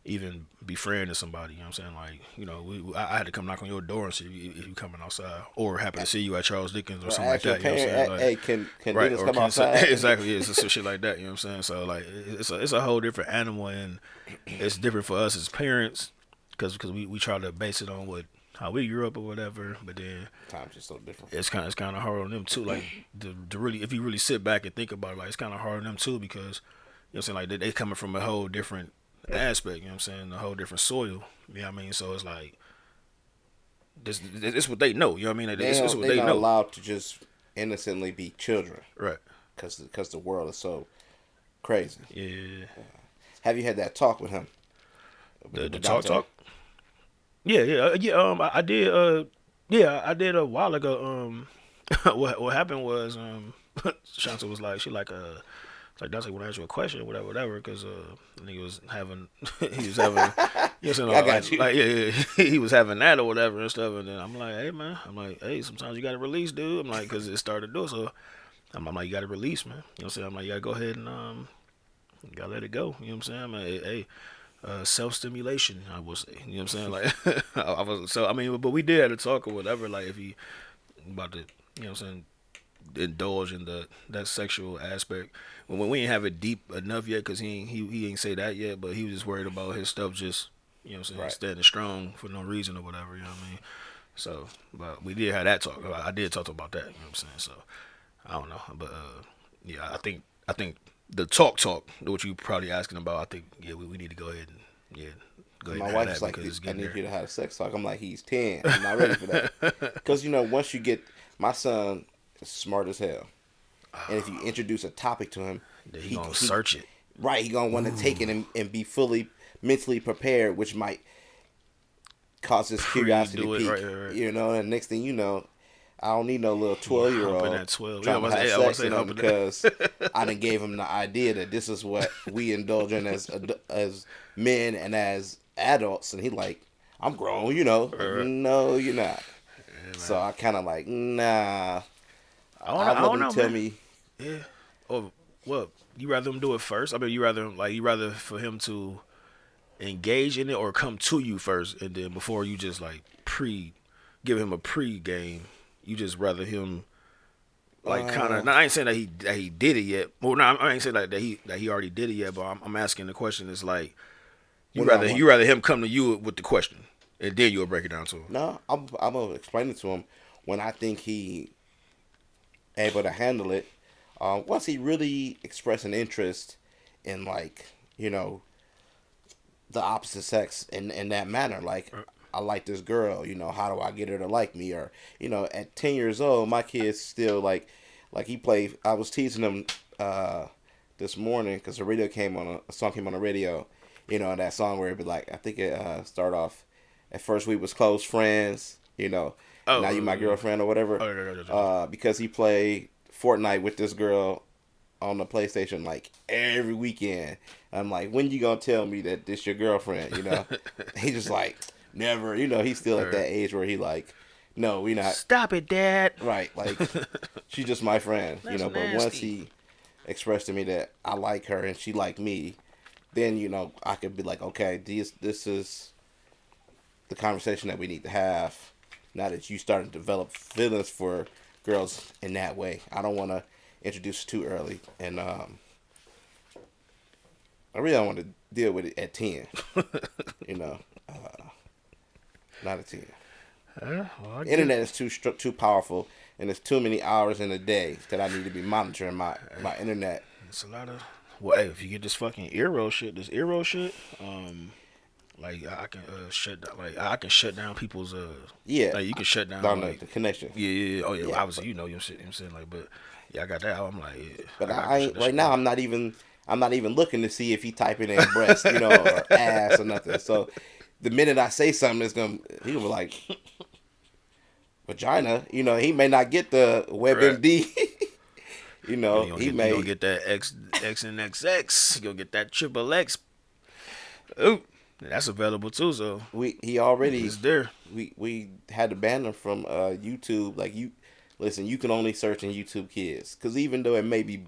even befriending somebody. You know what I'm saying? Like, I had to come knock on your door and see if you coming outside, or happen to see you at Charles Dickens or something like Ask your that. You know what I'm parent, saying? Like, hey, can right, Dennis or come outside? exactly, yeah, some shit like that. You know what I'm saying? So like, it's a whole different animal, and it's different for us as parents because we try to base it on how we grew up or whatever. But then Time's just so different. it's kind of hard on them too. Like, to really, if you really sit back and think about it, like, it's kind of hard on them too because, you know what I'm saying, like, they coming from a whole different aspect. You know what I'm saying? A whole different soil. You know what I mean? So it's like, this what they know. You know what I mean? Like, this what They're they not know. allowed to just innocently be children Right. because the world is so crazy. Yeah. Have you had that talk with him? The With talk Dante? talk. Yeah. I did. Yeah, I did a while ago. What happened was, Shanta was like, it's like, Dante, want to ask you a question, whatever, because the nigga was having, he was having, you know what I'm saying? I got you. Like, yeah, he was having that or whatever and stuff, and then I'm like, hey man, sometimes you gotta release, dude. I'm like, because it started to do so. I'm like, you gotta release, man. You know what I'm saying? I'm like, you gotta go ahead and you gotta let it go. You know what I'm saying? I'm like, hey, self-stimulation, I would say. You know what I'm saying? Like, I was so. I mean, but we did have to talk or whatever. Like, if he about to, you know what I'm saying, indulge in the that sexual aspect. When we ain't have it deep enough yet, cause he ain't say that yet. But he was just worried about his stuff just, you know what I'm saying, Right. standing strong for no reason or whatever. You know what I mean? So, but we did have that talk. I did talk about that. You know what I'm saying? So, I don't know, but yeah, I think the talk, what you probably asking about, I think yeah, we need to go ahead and yeah, go ahead My and have wife that is like, because it's I getting need there. you to have a sex talk. I'm like, he's 10. I'm not ready for that. Because, once you get, my son is smart as hell. And if you introduce a topic to him, Then he gonna he search it. right, he going to want to take it and be fully mentally prepared, which might cause his curiosity to Do it right, peak. right, right. And next thing you know, I don't need no little He 12-year humping old at 12. Yeah, trying to have I was sex say or nothing humping because that. I done gave him the idea that this is what we indulge in as men and as adults, and he like, I'm grown, like, Right. no, you're not. Yeah, So man. I kind of like, nah. I I'd let don't him know, tell man. me. Yeah. Or what? You rather him do it first? I mean, you rather for him to engage in it or come to you first, and then before you just like give him a pre game. You just rather him like kind of. Uh, Now I ain't saying that he did it yet. Well, no, I ain't saying like that he already did it yet. But I'm asking the question is like when I want, you rather him come to you with the question, and then you'll break it down to him. no, I'm gonna explain it to him when I think he able to handle it. Once he really express an interest in, like, you know the opposite sex in that manner, like, I like this girl, how do I get her to like me? Or, at 10 years old, my kid's still like he played. I was teasing him this morning because a song came on the radio, that song where it'd be like, I think it start off, at first we was close friends, now you my Oh, girlfriend or whatever, because he played Fortnite with this girl on the PlayStation like every weekend. I'm like, when you gonna tell me that this your girlfriend? He just like, never. He's still at that age where he like, no, we not. Stop it, Dad. Right, like, she's just my friend. That's But once nasty. he expressed to me that I like her and she like me, then I could be like, okay, this is the conversation that we need to have. Now that you starting to develop feelings for girls in that way, I don't want to introduce too early, and I really don't want to deal with it at 10. You know, not at 10. Well, I get Internet is too powerful, and there's too many hours in a day that I need to be monitoring my internet. it's a lot of. Well, hey, if you get this fucking this eero shit, like I can shut down, like I can shut down people's Yeah, like you can shut down down like the connection. yeah. Oh yeah, well, Yeah, obviously you know what I'm saying like, but yeah, I got that. I'm like, yeah, but I gotta I shut ain't that right shit now. down. I'm not even looking to see if he typing in breast, or ass or nothing. So the minute I say something, he'll be like vagina. He may not get the Right. WebMD. He You gonna may. get that X and XX. You gonna get that triple X. Ooh, that's available too. So He already it's there. we had to ban him from YouTube. Like, listen, you can only search in YouTube Kids, because even though it may be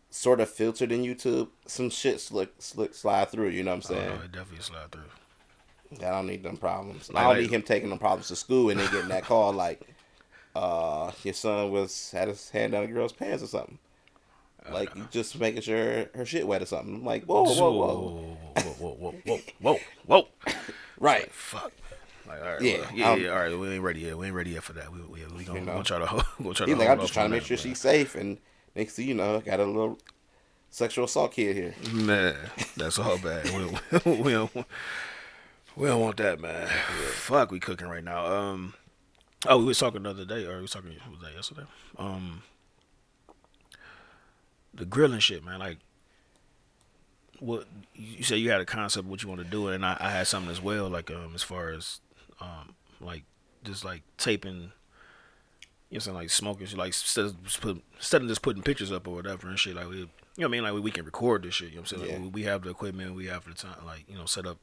sort of filtered in YouTube, some shit slide through. You know what I'm Oh no, saying? it definitely slide through. I don't need them problems. Like I don't like need him taking them problems to school and then getting that call like, your son had his hand down a girl's pants or something. Like, you just making sure her shit wet or something. I'm like, whoa, whoa, whoa. whoa, whoa. It's Right. like fuck. Like all right, Yeah. well, yeah. All right, we ain't ready yet. We ain't ready yet for that. We You gonna know. try to we'll try to He's like, hold I'm just off trying on to make that. sure she's safe, and next thing you know, I got a little sexual assault kid here. Man, that's all bad. We don't want that, man. Fuck, we cooking right now. Oh, we was talking the other day, or we was talking was that yesterday? The grilling shit, man. Like, what you said you had a concept of what you want to do, and I had something as well. Like, as far as like just like taping. You know what I'm saying, like smoking, like instead of just putting pictures up or whatever and shit, like what I mean, like we can record this shit. You know what I'm saying, Yeah. like we have the equipment, we have the time, like set up,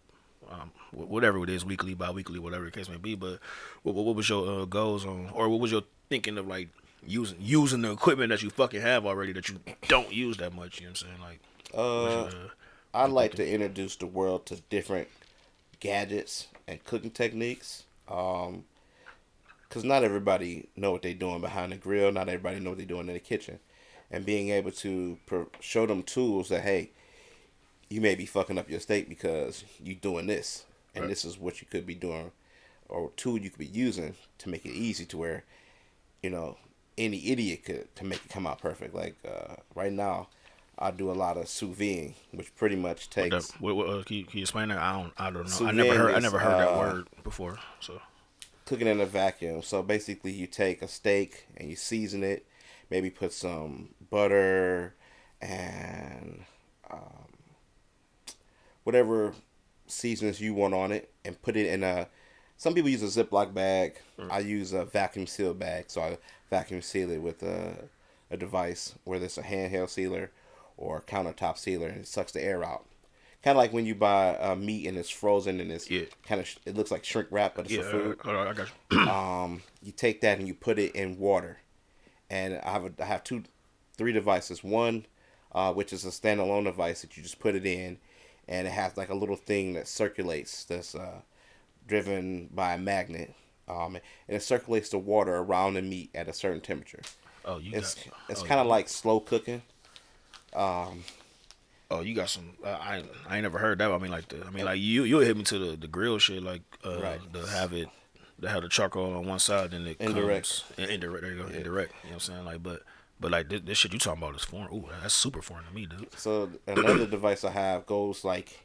whatever it is, weekly, bi-weekly, whatever the case may be. But what was your goals on, or what was your thinking of like using the equipment that you fucking have already that you don't use that much? You know what I'm saying, like what's Uh, your I I'm like thinking. to introduce the world to different gadgets and cooking techniques. Because not everybody know what they're doing behind the grill. Not everybody know what they're doing in the kitchen, and being able to show them tools that hey, you may be fucking up your steak because you doing this, and Right. this is what you could be doing, or tool you could be using to make it easy to where you know any idiot could to make it come out perfect. Like right now, I do a lot of sous vide, which pretty much What the takes can you explain that? I don't know. sous vide I is never heard that word before. So cooking in a vacuum. So basically, you take a steak and you season it. Maybe put some butter and whatever seasonings you want on it, and put it in a. Some people use a Ziploc bag. mm, I use a vacuum seal bag, so I vacuum seal it with a device, whether it's a handheld sealer or a countertop sealer, and it sucks the air out. Kind of like when you buy meat and it's frozen and it's yeah, kind of it looks like shrink wrap, but it's for yeah, food. I got you. You take that and you put it in water, and I have three devices. One, which is a standalone device that you just put it in, and it has like a little thing that circulates that's driven by a magnet, and it circulates the water around the meat at a certain temperature. Oh, you got. It's Oh, kind of like slow cooking. oh, you got some. I ain't never heard that. I mean like you hit me to the grill shit like Right. to have it to have the charcoal on one side and it Indirect. comes indirect. There you go, Yeah. indirect. You know what I'm saying? Like, but like this shit you talking about is foreign. Ooh, that's super foreign to me, dude. So another device I have goes like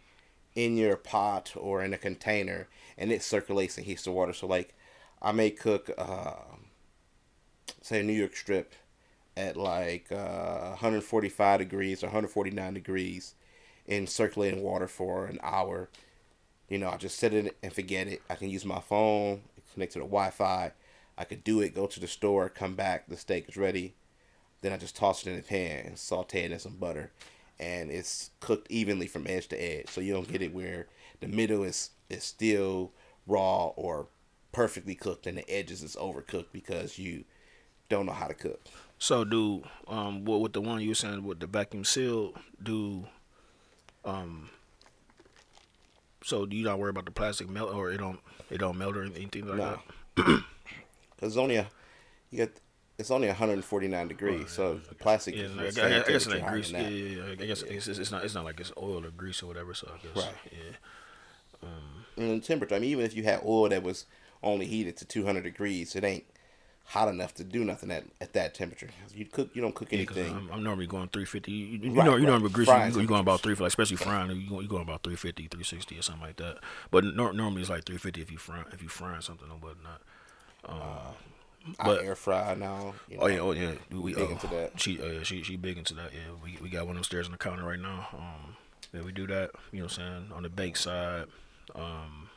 in your pot or in a container, and it circulates and heats the water. So like, I may cook, say a New York strip at like 145 degrees or 149 degrees in circulating water for an hour. I just set it and forget it. I can use my phone, connect to the Wi-Fi. I could do it, go to the store, come back, the steak is ready. Then I just toss it in the pan and saute it in some butter. And it's cooked evenly from edge to edge. So you don't get it where the middle is still raw or perfectly cooked and the edges is overcooked because you don't know how to cook. So do what with the one you were saying with the vacuum seal do so do you not worry about the plastic melt or it don't melt or anything like No, that? because you got it's only 149 degrees, so the plastic Yeah, is no, the same I guess it temperature ain't higher grease. than Yeah, that. yeah, yeah. I guess it's not like it's oil or grease or whatever. So I guess Right. yeah. And the temperature, I mean, even if you had oil that was only heated to 200 degrees, it ain't hot enough to do nothing at that temperature. You don't cook Yeah, because anything. I'm normally going 350. Right, You know, right. with grease, Frying you going about temperatures. 3, like especially frying, you going about 350, 360 or something like that. But normally it's like 350 if you frying something or whatnot. I But air fry now. oh yeah, We big into that. she big into that. Yeah, we got one upstairs on the counter right now. Yeah, we do that. You know what I'm saying? On the bake side,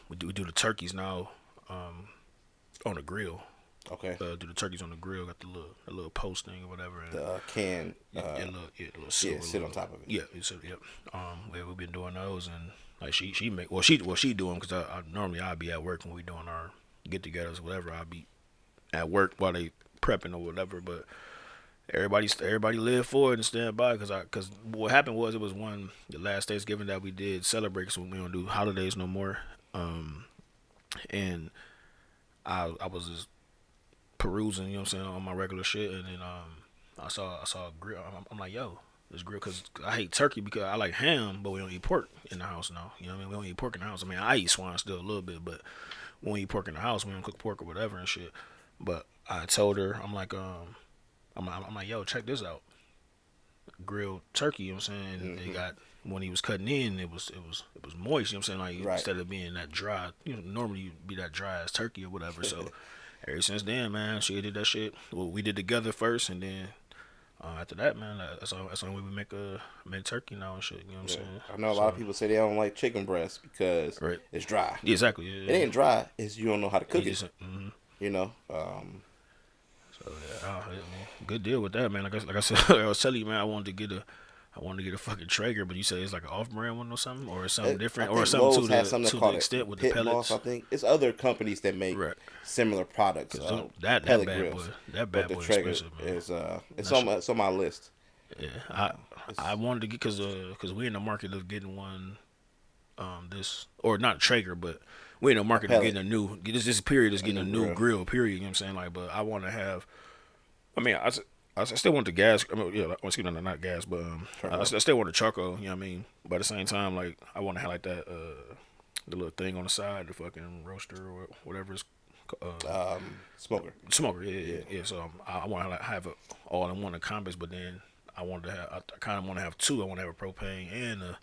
we do the turkeys now, on the grill. Okay. Do the turkeys on the grill? Got the little post thing or whatever. And The can. yeah, little Yeah, silver. sit on little, top of it. Yeah, it's yep. Yeah, we've been doing those, and like she make she do them because I normally I'll be at work when we doing our get-togethers or whatever. I'll be at work while they prepping or whatever, but everybody lived for it and stand by because what happened was it was the last Thanksgiving that we did celebrate so we don't do holidays no more, and I was just perusing, you know what I'm saying, on my regular shit, and then I saw a grill. I'm like, yo, this grill, because I hate turkey because I like ham, but we don't eat pork in the house now. You know what I mean? We don't eat pork in the house. I mean, I eat swine still a little bit, but we don't eat pork in the house. We don't cook pork or whatever and shit. But I told her, I'm like, yo, check this out, grilled turkey. You know what I'm saying? And They got when he was cutting in, it was moist. You know what I'm saying? Like Right. instead of being that dry, normally you'd be that dry as turkey or whatever. So ever since then, man, she did that shit. Well, we did together first, and then after that, man, that's the only way we make turkey now and shit. You know what I'm Yeah. saying? I know a lot of people say they don't like chicken breast because Right. it's dry. Yeah, exactly. Yeah, It ain't dry. It's you don't know how to cook it. mhm. You know. So yeah, good deal with that, man. Like I said, I was telling you, man, I wanted to get a fucking Traeger, but you say it's like an off-brand one or something, or it's something different, I or think something Lowe's has something to the called extent with the Pit pellets. Boss. I think it's other companies that make Right. similar products. That Pellet bad grills. boy, that But bad the boy Traeger expensive, man. is it's on my list. Yeah, I wanted to get because we in the market of getting one this or not a Traeger, but we in the A market of getting pellet, a new this period is a getting a new new grill. grill period. You know what I'm saying? Like, but I want to have. I mean, I still want the gas. I mean, yeah, like, excuse me, not gas, but Charcoal. I still want the charcoal. You know what I mean? But at the same time, like I want to have like that the little thing on the side, the fucking roaster or whatever it's Smoker. smoker. Yeah, yeah, Yeah. yeah. So I want to like, have it all in one compass, but then I wanted to have. I kind of want to have two. I want to have a propane and a.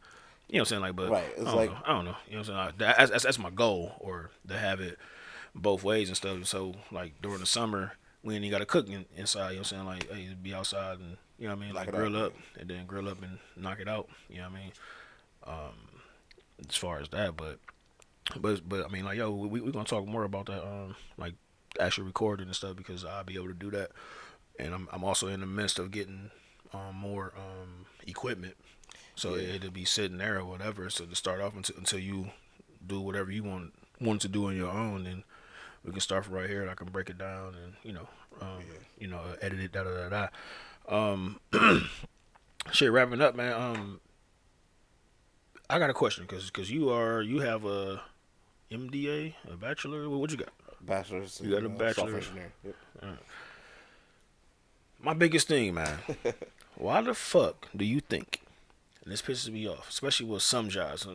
You know what I'm saying? Like, but Right. It's I don't like know. I don't know. You know what I'm saying? Like, that's my goal, or to have it both ways and stuff. So like during the summer, we ain't even got to cook inside. You know what I'm saying? Like, hey, be outside and you know what I mean? knock Like it out. grill Yeah. up and then grill up and knock it out. You know what I mean? As far as that, but I mean, like, yo, we gonna talk more about that, like actually recording and stuff because I'll be able to do that, and I'm also in the midst of getting more equipment, so Yeah. it'll be sitting there or whatever. So to start off until you do whatever you want to do on your own, and we can start from right here, and I can break it down and Yeah. edit it, da da da da. Shit, wrapping up, man. I got a question because you have a MDA, a bachelor. What you got? Bachelor's You got a in software bachelor. engineering. Yep. My biggest thing, man. Why the fuck do you think? And this pisses me off, especially with some jobs.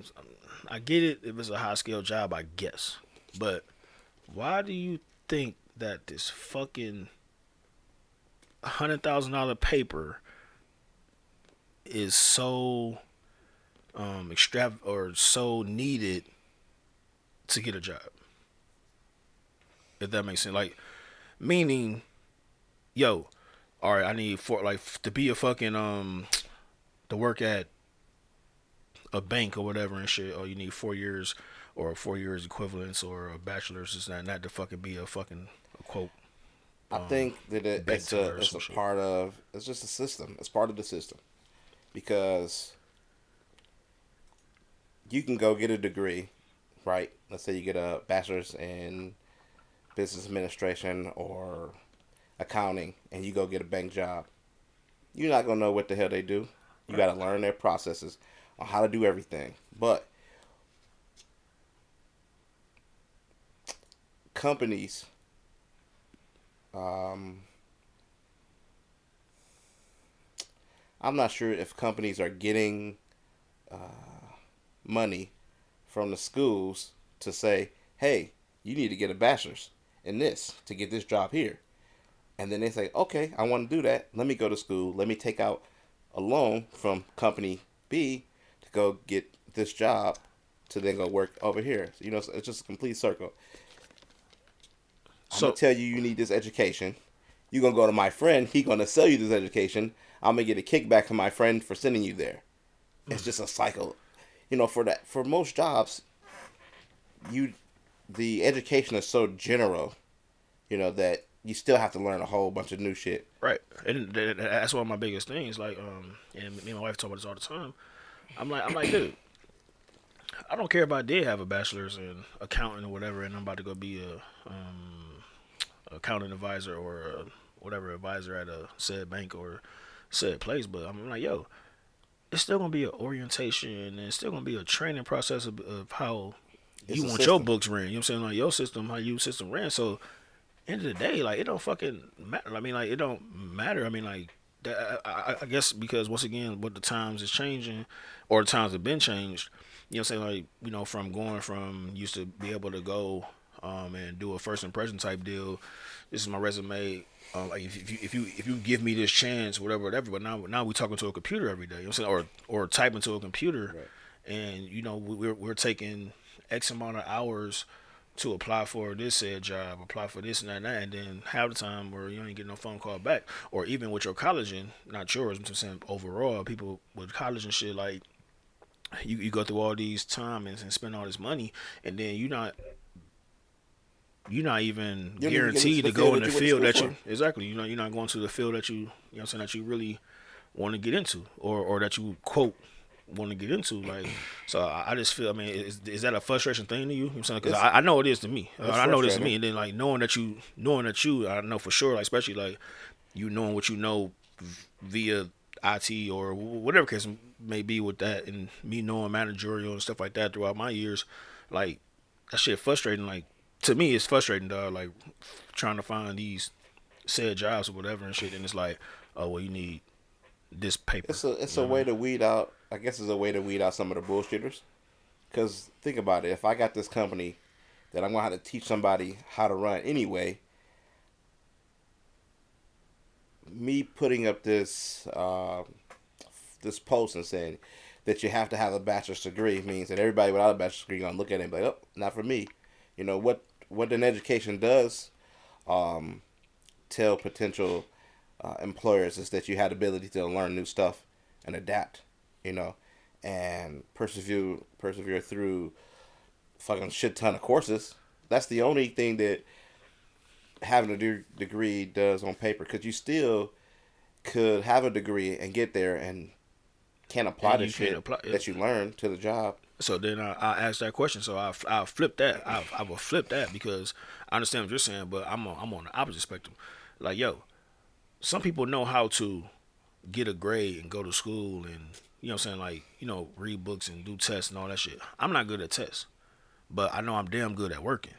I get it if it's a high scale job, I guess. But why do you think that this fucking $100,000 paper is so or so needed to get a job? If that makes sense, like meaning, yo, all right, I need to be a fucking to work at a bank or whatever and shit. Or you need 4 years or 4 years equivalence or a bachelor's, is not to fucking be a fucking a quote I think that bank teller or it's some a shit. part of it's just a system. It's part of the system because you can go get a degree, right? Let's say you get a bachelor's in business administration or accounting, and you go get a bank job. You're not gonna know what the hell they do. You Right. got to learn their processes on how to do everything. But companies, um, I'm not sure if companies are getting money from the schools to say, hey, you need to get a bachelor's in this to get this job here. And then they say, okay, I want to do that. Let me go to school. Let me take out a loan from company B to go get this job to then go work over here. So, it's just a complete circle. I'm going So to tell you need this education. You're going to go to my friend. He going to sell you this education. I'm going to get a kickback from my friend for sending you there. It's just a cycle. For most jobs, you the education is so general, that you still have to learn a whole bunch of new shit. right, and that's one of my biggest things. Like and me and my wife talk about this all the time. I'm like, dude, I don't care if I did have a bachelor's in accounting or whatever, and I'm about to go be a accounting advisor or whatever advisor at a said bank or said place. But I'm like, yo, it's still gonna be an orientation and it's still gonna be a training process of how It's you a want your system. books ran. You know what I'm saying? Like your system, how you system ran. So end of the day, like it don't fucking matter. I mean, like it don't matter. I mean, like that, I guess because once again, what the times is changing, or the times have been changed. You know what I'm saying? Like from going from used to be able to go and do a first impression type deal. This is my resume. Like if you give me this chance, whatever. But now we talking to a computer every day. You know what I'm saying? Or typing to a computer, Right. and we're taking X amount of hours to apply for this said job, apply for this and that, and then half the time where you ain't getting no phone call back, or even with your college and not yours. I'm just saying overall, people with college and shit, like you go through all these time and spend all this money, and then you're not even You don't even get into guaranteed the to go field in that the you went to field school that for. you exactly. You're not going to the field that you know what I'm saying, that you really want to get into, or that you quote want to get into. Like, so I just feel. I mean, is that a frustration thing to you? You know what I'm saying, because It's I know it is to me. it's I know it is to frustrating. me, and then like knowing that you, I know for sure. Like, especially like you knowing what you know via IT or whatever case may be with that, and me knowing managerial and stuff like that throughout my years, like that shit frustrating. Like to me, it's frustrating, dog. Like trying to find these said jobs or whatever and shit, and it's like, oh well, you need this paper. It's You know a what I way mean? to weed out. I guess it's a way to weed out some of the bullshitters. Cause think about it. If I got this company that I'm gonna have to teach somebody how to run anyway, me putting up this post and saying that you have to have a bachelor's degree means that everybody without a bachelor's degree gonna look at it and be like, oh, not for me. You know what an education does um, tell potential employers is that you have the ability to learn new stuff and adapt. You know, and persevere through fucking shit ton of courses. That's the only thing that having a degree does on paper, because you still could have a degree and get there and can't apply And the you can't shit apply. that you learned to the job. So then I asked that question. So I flip that. I will flip that because I understand what you're saying, but I'm on the opposite spectrum. Like yo, some people know how to get a grade and go to school and you know what I'm saying, like read books and do tests and all that shit. I'm not good at tests, but I know I'm damn good at working.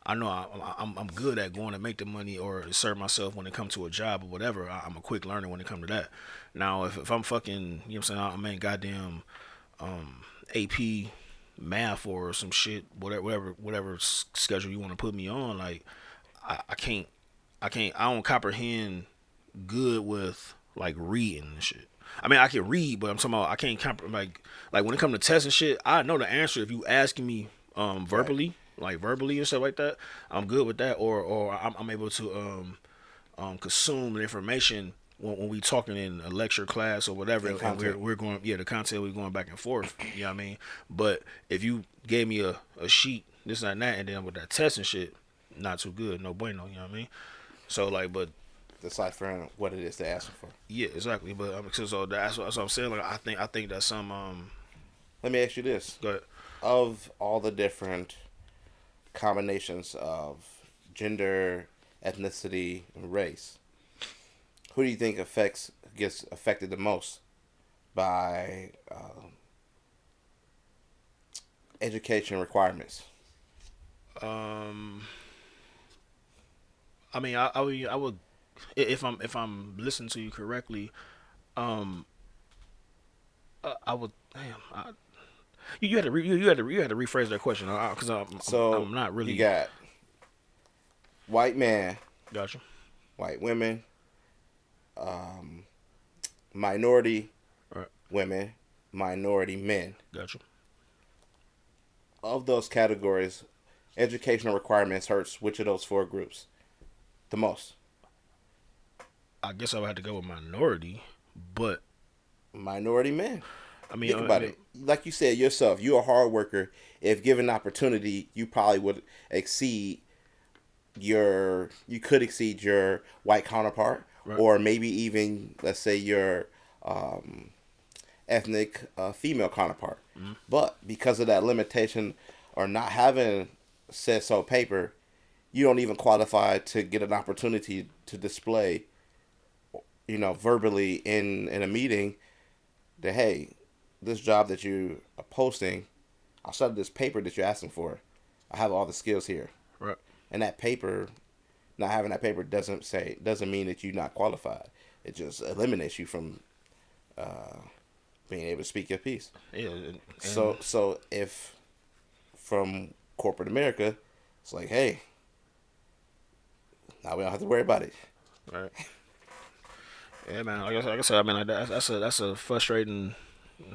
I know I'm good at going to make the money or assert myself when it comes to a job or whatever. I'm a quick learner when it comes to that. Now, if I'm fucking, you know what I'm saying, I'm in goddamn AP math or some shit, whatever schedule you want to put me on, like I can't, I don't comprehend good with like reading and shit. I mean, I can read, but I'm talking about I can't like when it comes to tests and shit. I know the answer if you asking me Right. verbally, like verbally and stuff like that. I'm good with that, or I'm able to consume the information when we talking in a lecture class or whatever, In and content. we're going the content we're going back and forth. You know what I mean? But if you gave me a sheet, this and that, and then with that test and shit, not too good, no bueno. You know what I mean? So like, but Deciphering what it is they're asking for. yeah, exactly. But so that's what I'm saying. Like I think that's some Let me ask you this: go ahead. of all the different combinations of gender, ethnicity, and race, who do you think affects gets affected the most by education requirements? Um, I mean, I would if I'm listening to you correctly, um, I would. Damn, you had to you had to rephrase that question because I'm So not you really. got white man, Gotcha. white women, um, minority All right. women, minority men. Gotcha. Of those categories, educational requirements hurts which of those four groups the most? I guess I would have to go with minority, but Minority men. I mean, Think about mean, it. Like you said yourself, you're a hard worker. If given opportunity, you probably would exceed you could exceed your white counterpart, right. or maybe even let's say your ethnic female counterpart. Mm-hmm. But because of that limitation or not having said so paper, you don't even qualify to get an opportunity to display, verbally in a meeting that, hey, this job that you are posting, I started this paper that you're asking for. I have all the skills here, Right. and that paper, not having that paper doesn't mean that you're not qualified. It just eliminates you from being able to speak your piece. Yeah, and So if from corporate America, it's like, hey, now we don't have to worry about it. right. Yeah, man. Like I said, I mean, like that's a frustrating.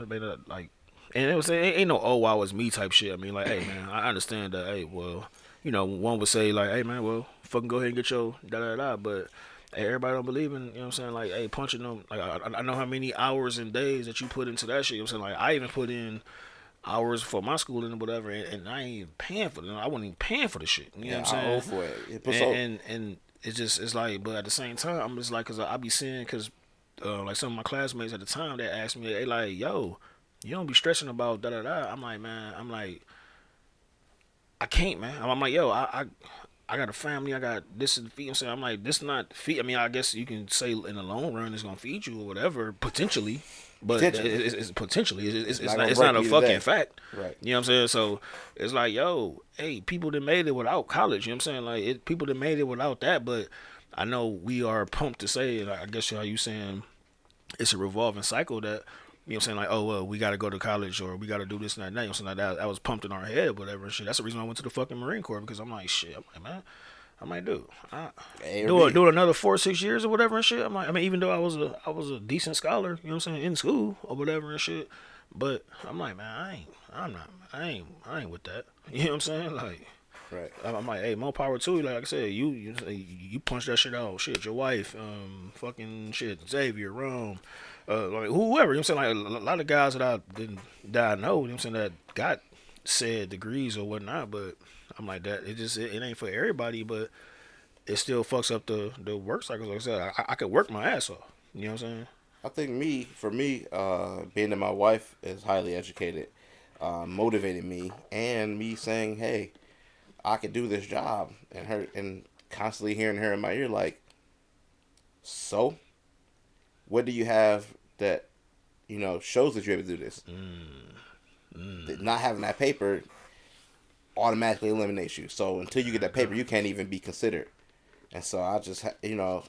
I mean, like, and it ain't no oh wow it's me type shit. I mean, like, hey man, I understand that. Hey, well, one would say like, hey man, well, fucking go ahead and get your da da da. But hey, everybody don't believe in. You know what I'm saying? Like, hey, punching them. Like, I know how many hours and days that you put into that shit. You know what I'm saying? Like, I even put in hours for my schooling and whatever, and I ain't even paying for it. I wasn't even paying for the shit. You know what Yeah, I'm I owe saying? for it. But and so and, and it's like, but at the same time, I'm just like, cause I be seeing, cause like some of my classmates at the time that asked me, they like, yo, you don't be stressing about da da da. I'm like, man, I can't, man. I'm like, yo, I got a family. I got this to feed. I'm saying, I'm like, this not feed. I mean, I guess you can say in the long run it's gonna feed you or whatever, potentially. But Potentially, it's potentially. it's not gonna It's break not a you fucking today. fact. Right. You know what I'm saying? So it's like, yo, hey, people that made it without college. You know what I'm saying? Like, people that made it without that. But I know we are pumped to say, and I guess how you saying it's a revolving cycle that, you know what I'm saying, like, oh well, we gotta go to college or we gotta do this and that, you know what I'm saying, like that was pumped in our head, whatever and shit. That's the reason I went to the fucking Marine Corps, because I'm like, shit, I'm like, man, I might A or B. do it another 4 or 6 years or whatever and shit. I'm like, I mean, even though I was a decent scholar, you know what I'm saying, in school or whatever and shit, but I'm like, man, I ain't with that. You know what I'm saying? Like, Right. I'm like, hey, more power to you. Like I said, you punch that shit out. Shit, your wife, fucking shit, Xavier, Rome, like whoever. You know what I'm saying? Like a lot of guys that I know. You know what I'm saying, that got said degrees or whatnot. But I'm like that. It ain't for everybody. But it still fucks up the work cycle. Like I said, I could work my ass off. You know what I'm saying? I think for me, being that my wife is highly educated, motivated me, and me saying, "Hey, I could do this job," and constantly hearing her in my ear, like, "So, what do you have that shows that you're able to do this?" That not having that paper automatically eliminates you. So until you get that paper, you can't even be considered. And so I just,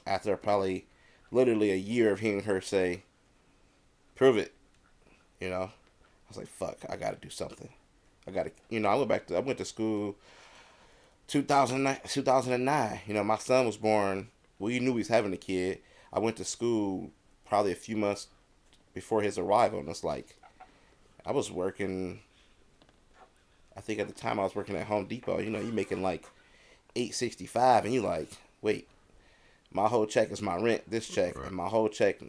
after probably literally a year of hearing her say, "Prove it," I was like, "Fuck, I got to do something. I got to," I went to school 2009, 2009. My son was born. We knew he was having a kid. I went to school probably a few months before his arrival, and it's like I was working. I think at the time I was working at Home Depot. You making like 865, and you like, wait, my whole check is my rent, this check, Right. and my whole check,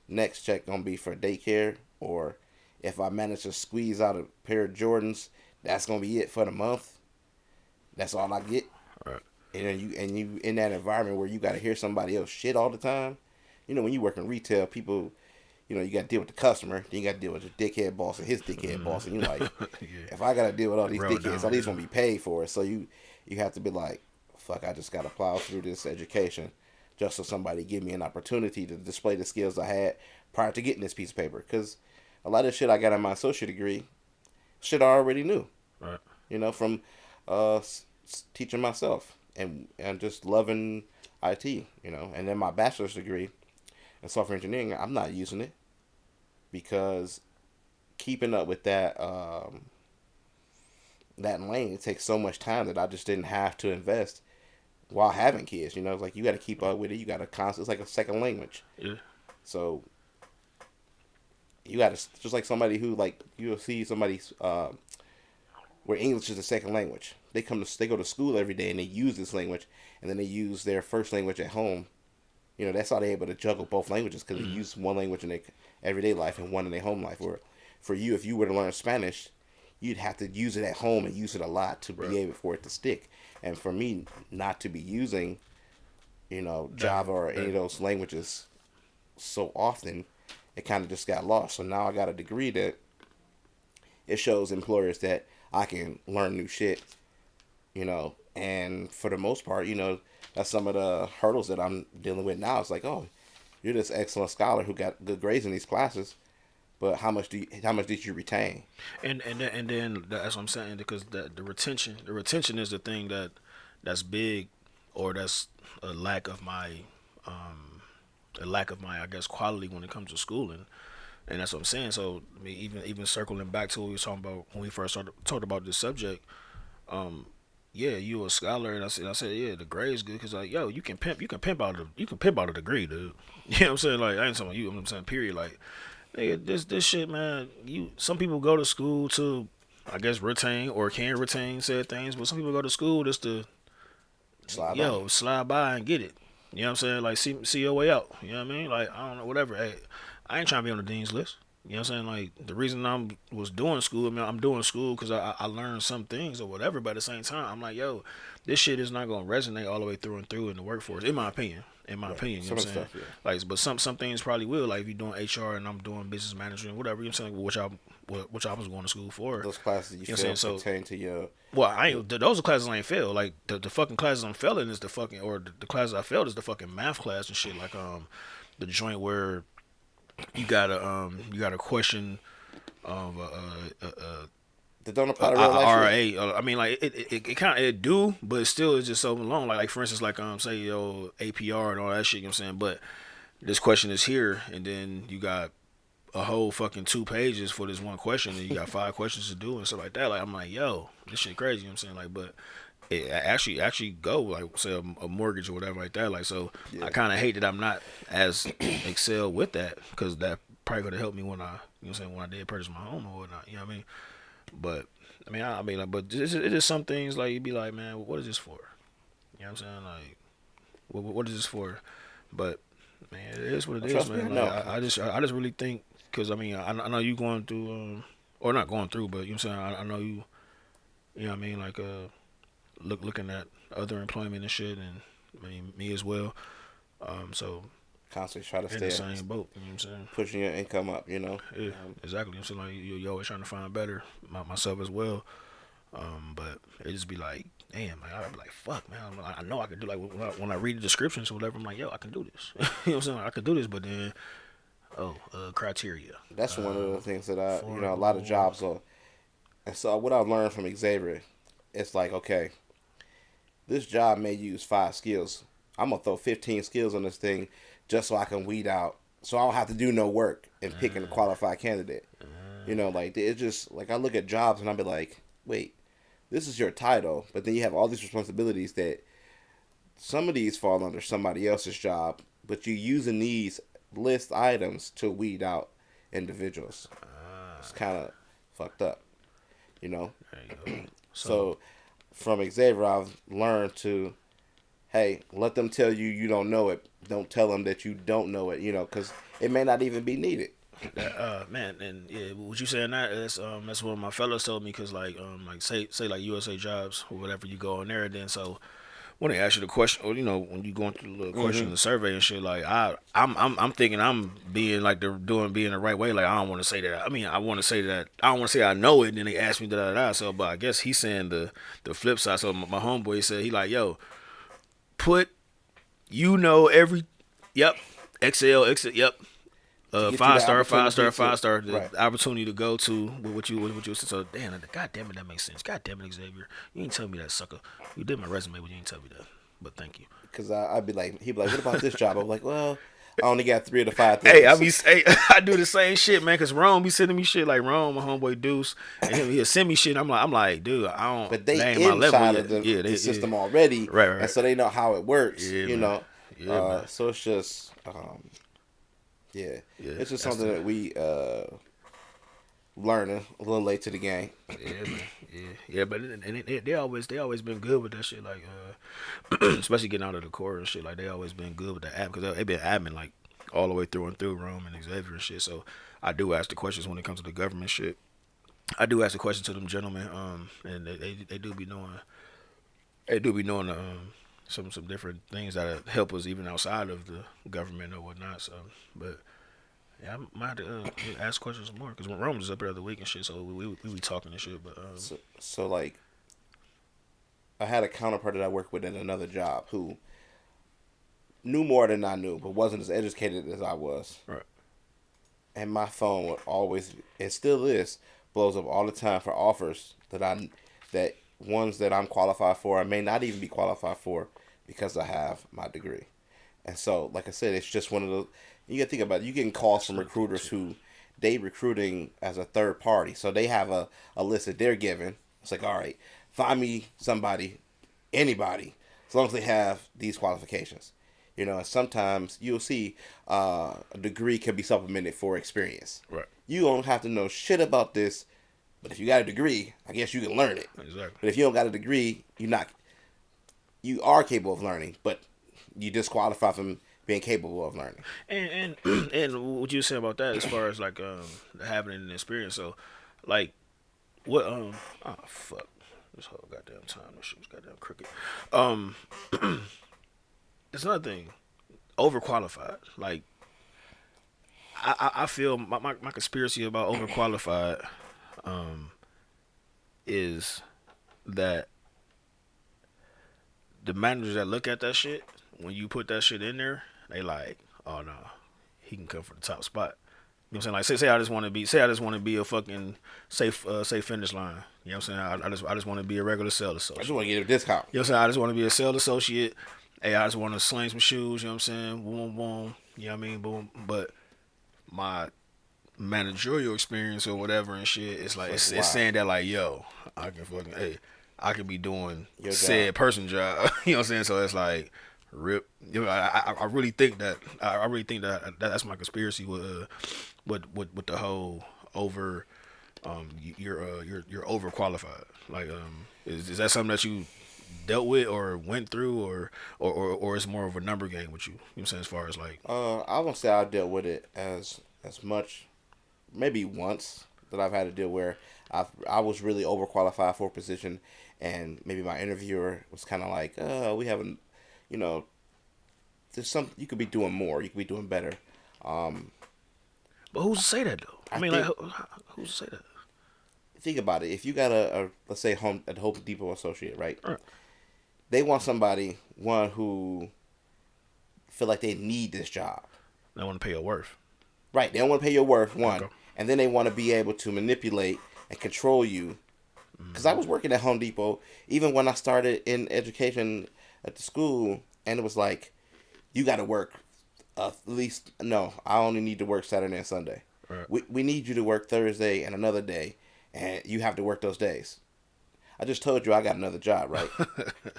next check gonna be for daycare, or if I manage to squeeze out a pair of Jordans, that's gonna be it for the month. That's all I get. Right. And then you in that environment where you gotta hear somebody else shit all the time. When you work in retail, people, you got to deal with the customer, then you got to deal with the dickhead boss and his dickhead boss, and you're like, Yeah. if I got to deal with all these Roll dickheads, down, at least yeah. gonna be paid for it. So you have to be like, fuck, I just got to plow through this education just so somebody give me an opportunity to display the skills I had prior to getting this piece of paper. Because a lot of shit I got in my associate degree, shit I already knew, Right. from teaching myself and just loving IT. And then my bachelor's degree in software engineering, I'm not using it because keeping up with that lane, it takes so much time that I just didn't have to invest while having kids. It's like you got to keep up with it. You got to constantly. It's like a second language. Yeah. So you got to just like somebody who like you'll see somebody where English is a second language. They go to school every day and they use this language, and then they use their first language at home. That's how they're able to juggle both languages because they use one language in their everyday life and one in their home life. Or for you, if you were to learn Spanish, you'd have to use it at home and use it a lot to be Right. able for it to stick. And for me, not to be using, Java or any of those languages so often, it kind of just got lost. So now I got a degree that it shows employers that I can learn new shit, and for the most part, that's some of the hurdles that I'm dealing with now. It's like, oh, you're this excellent scholar who got good grades in these classes, but how much did you retain? And then that's what I'm saying, because the retention is the thing that's big, or that's a lack of my I guess quality when it comes to schooling, and that's what I'm saying. So I mean, even circling back to what we were talking about when we first talked about this subject, yeah, you a scholar, and I said, yeah, the grade's good because like, yo, you can pimp out a degree, dude. You know what I'm saying? Like, I ain't talking about you. I'm saying, period. Like, nigga, this shit, man. Some people go to school to, I guess, retain or can retain said things, but some people go to school just to, Slide by. yo, slide by and get it. You know what I'm saying? Like, see your way out. You know what I mean? Like, I don't know, whatever. Hey, I ain't trying to be on the dean's list. You know what I'm saying? Like, the reason was doing school, I mean, I'm doing school because I learned some things or whatever, but at the same time, I'm like, yo, this shit is not going to resonate all the way through and through in the workforce, in my opinion. in my Right. opinion. You know Some what of I'm the saying? stuff, yeah. Like, but some things probably will. Like, if you're doing HR and I'm doing business management, whatever. You know what I'm saying? Which I was going to school for. Those classes you You know what I'm feel saying? So, pertain to your. well, I ain't. Those are classes I ain't failed. Like the fucking classes I'm failing is the fucking, or the classes I failed is the fucking math class and shit. Like the joint where you got a question of That don't apply to real life shit. RA. I mean, like it kind of it do, but it still is just so long. Like for instance, like say yo APR and all that shit. You know what I'm saying? But this question is here, and then you got a whole fucking 2 pages for this one question, and you got 5 questions to do and stuff like that. Like I'm like, yo, this shit crazy. You know what I'm saying? Like, but it actually go like say a mortgage or whatever like that. Like so, Yeah. I kind of hate that I'm not as excel with that because that probably could have helped me when I you know what I'm saying when I did purchase my home or whatnot. You know what I mean? But I mean, like, but it is some things like you'd be like, man, what is this for? You know what I'm saying? Like, what is this for? But man, it is what it is, Trust me, man. I Like, know. I just really think because I mean, I know you going through, or not going through, but you know what I'm saying. I know you, you know what I mean, like looking at other employment and shit, and I mean me as well. So Constantly try to in the stay same boat. You know what I'm saying? pushing your income up. You know. Yeah, exactly. I'm saying like you always trying to find better, myself as well. But it just be like, damn, man, I'd be like, fuck, man, I know I can do like when I read the descriptions or whatever, I'm like, yo, I can do this. You know what I'm saying? Like, I can do this, but then, criteria. That's one of the things that a lot of Affordable. jobs are. And so what I've learned from Xavier, it's like, okay, this job may use 5 skills. I'm gonna throw 15 skills on this thing just so I can weed out, so I don't have to do no work in picking a qualified candidate. Like it's just like I look at jobs and I'll be like, wait, this is your title, but then you have all these responsibilities that some of these fall under somebody else's job, but you're using these list items to weed out individuals. It's kind of fucked up, you know. There you go. So from Xavier, I've learned to, hey, let them tell you you don't know it. Don't tell them that you don't know it, because it may not even be needed. Man, and yeah, what you saying that's what my fellows told me because like say like USA Jobs or whatever you go on there, and then so when they ask you the question, or when you going through the little question, the survey and shit, like I'm thinking I'm being like being the right way. Like I don't want to say that. I mean, I want to say that I don't want to say I know it. And then they ask me da. So, but I guess he's saying the flip side. So my homeboy said he like, yo, put every, yep, Excel, yep. To get you Five the star, opportunity five star. The right. opportunity to go to what you. So damn, God damn it, that makes sense. God damn it, Xavier, you ain't tell me that, sucker. You did my resume, but you ain't tell me that. But thank you. Because I'd be like, he'd be like, what about this job? I'm like, well, I only got 3 of the 5 things. Hey, I do the same shit, man. Cause Rome be sending me shit like Rome, my homeboy Deuce, and he'll send me shit. I'm like, dude, I don't. But they that ain't my level inside yet. of the, Yeah, the system already, Right. and so they know how it works. Yeah, man. Yeah, man. So it's just, yeah, it's just something that we learning a little late to the game. Yeah, man. Yeah. But they always been good with that shit. Like, especially getting out of the core and shit. Like they always been good with the app because they been admin like all the way through and through Rome and Xavier and shit. So I do ask the questions when it comes to the government shit. I do ask the questions to them gentlemen. And they do be knowing. They do be knowing some different things that help us even outside of the government or whatnot. So, but. Yeah, I might have to ask questions more because when Rome was up there the other week and shit, so we be talking and shit. But So like, I had a counterpart that I worked with at another job who knew more than I knew, but wasn't as educated as I was. right, And my phone would always, it still is, blows up all the time for offers that ones that I'm qualified for, I may not even be qualified for because I have my degree. And so, like I said, it's just one of those. You got to think about it. You getting calls from recruiters who they recruiting as a third party. So they have a list that they're given. It's like, all right, find me somebody, anybody, as long as they have these qualifications. And sometimes you'll see a degree can be supplemented for experience. right, You don't have to know shit about this, but if you got a degree, I guess you can learn it. exactly. But if you don't got a degree, you are capable of learning, but you disqualify from being capable of learning. And and what you said about that as far as like having an experience. So, like, what oh fuck, this whole goddamn time this shit was goddamn crooked. It's another thing. overqualified. Like I feel my conspiracy about overqualified is that the managers that look at that shit, when you put that shit in there, they like, oh no, he can come for the top spot. You know what I'm saying? Like say I just want to be a fucking safe finish line. You know what I'm saying? I just want to be a regular sales I associate. just want to get a discount. You know what I'm saying? I just want to be a sales associate. Hey, I just want to sling some shoes. You know what I'm saying? Boom, boom. You know what I mean? Boom. But my managerial experience or whatever and shit, it's like it's saying that like, yo, I can fucking I could be doing Your said job. person job. You know what I'm saying? So it's like rip. You know, I really think that that's my conspiracy with the whole over you're overqualified. Like is that something that you dealt with or went through or it's more of a number game with you? You know what I'm saying, as far as like I won't say I dealt with it as much, maybe once that I've had to deal where I was really overqualified for a position, and maybe my interviewer was kind of like, we haven't, you know, there's some you could be doing more, you could be doing better. Um, but who's to say that though? I I mean think like who's to say that? think about it. If you got a let's say Home Depot associate, right? Right. They want somebody one who feel like they need this job. They want to pay your worth. Right. They don't want to pay your worth, one. Okay. And then they want to be able to manipulate and control you. Because I was working at Home Depot, even when I started in education at the school, and it was like, you got to work at least, no, I only need to work Saturday and Sunday. Right. We need you to work Thursday and another day, and you have to work those days. I just told you I got another job, right?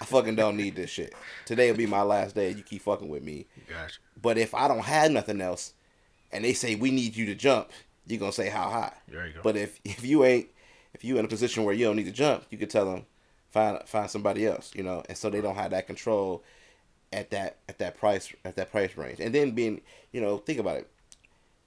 I fucking don't need this shit. Today will be my last day. You keep fucking with me. Gotcha. But if I don't have nothing else, and they say we need you to jump, you're gonna say how high. There you go. But if you in a position where you don't need to jump, you could tell them find somebody else, you know, and so they don't have that control at that price range. And then being, you know, think about it.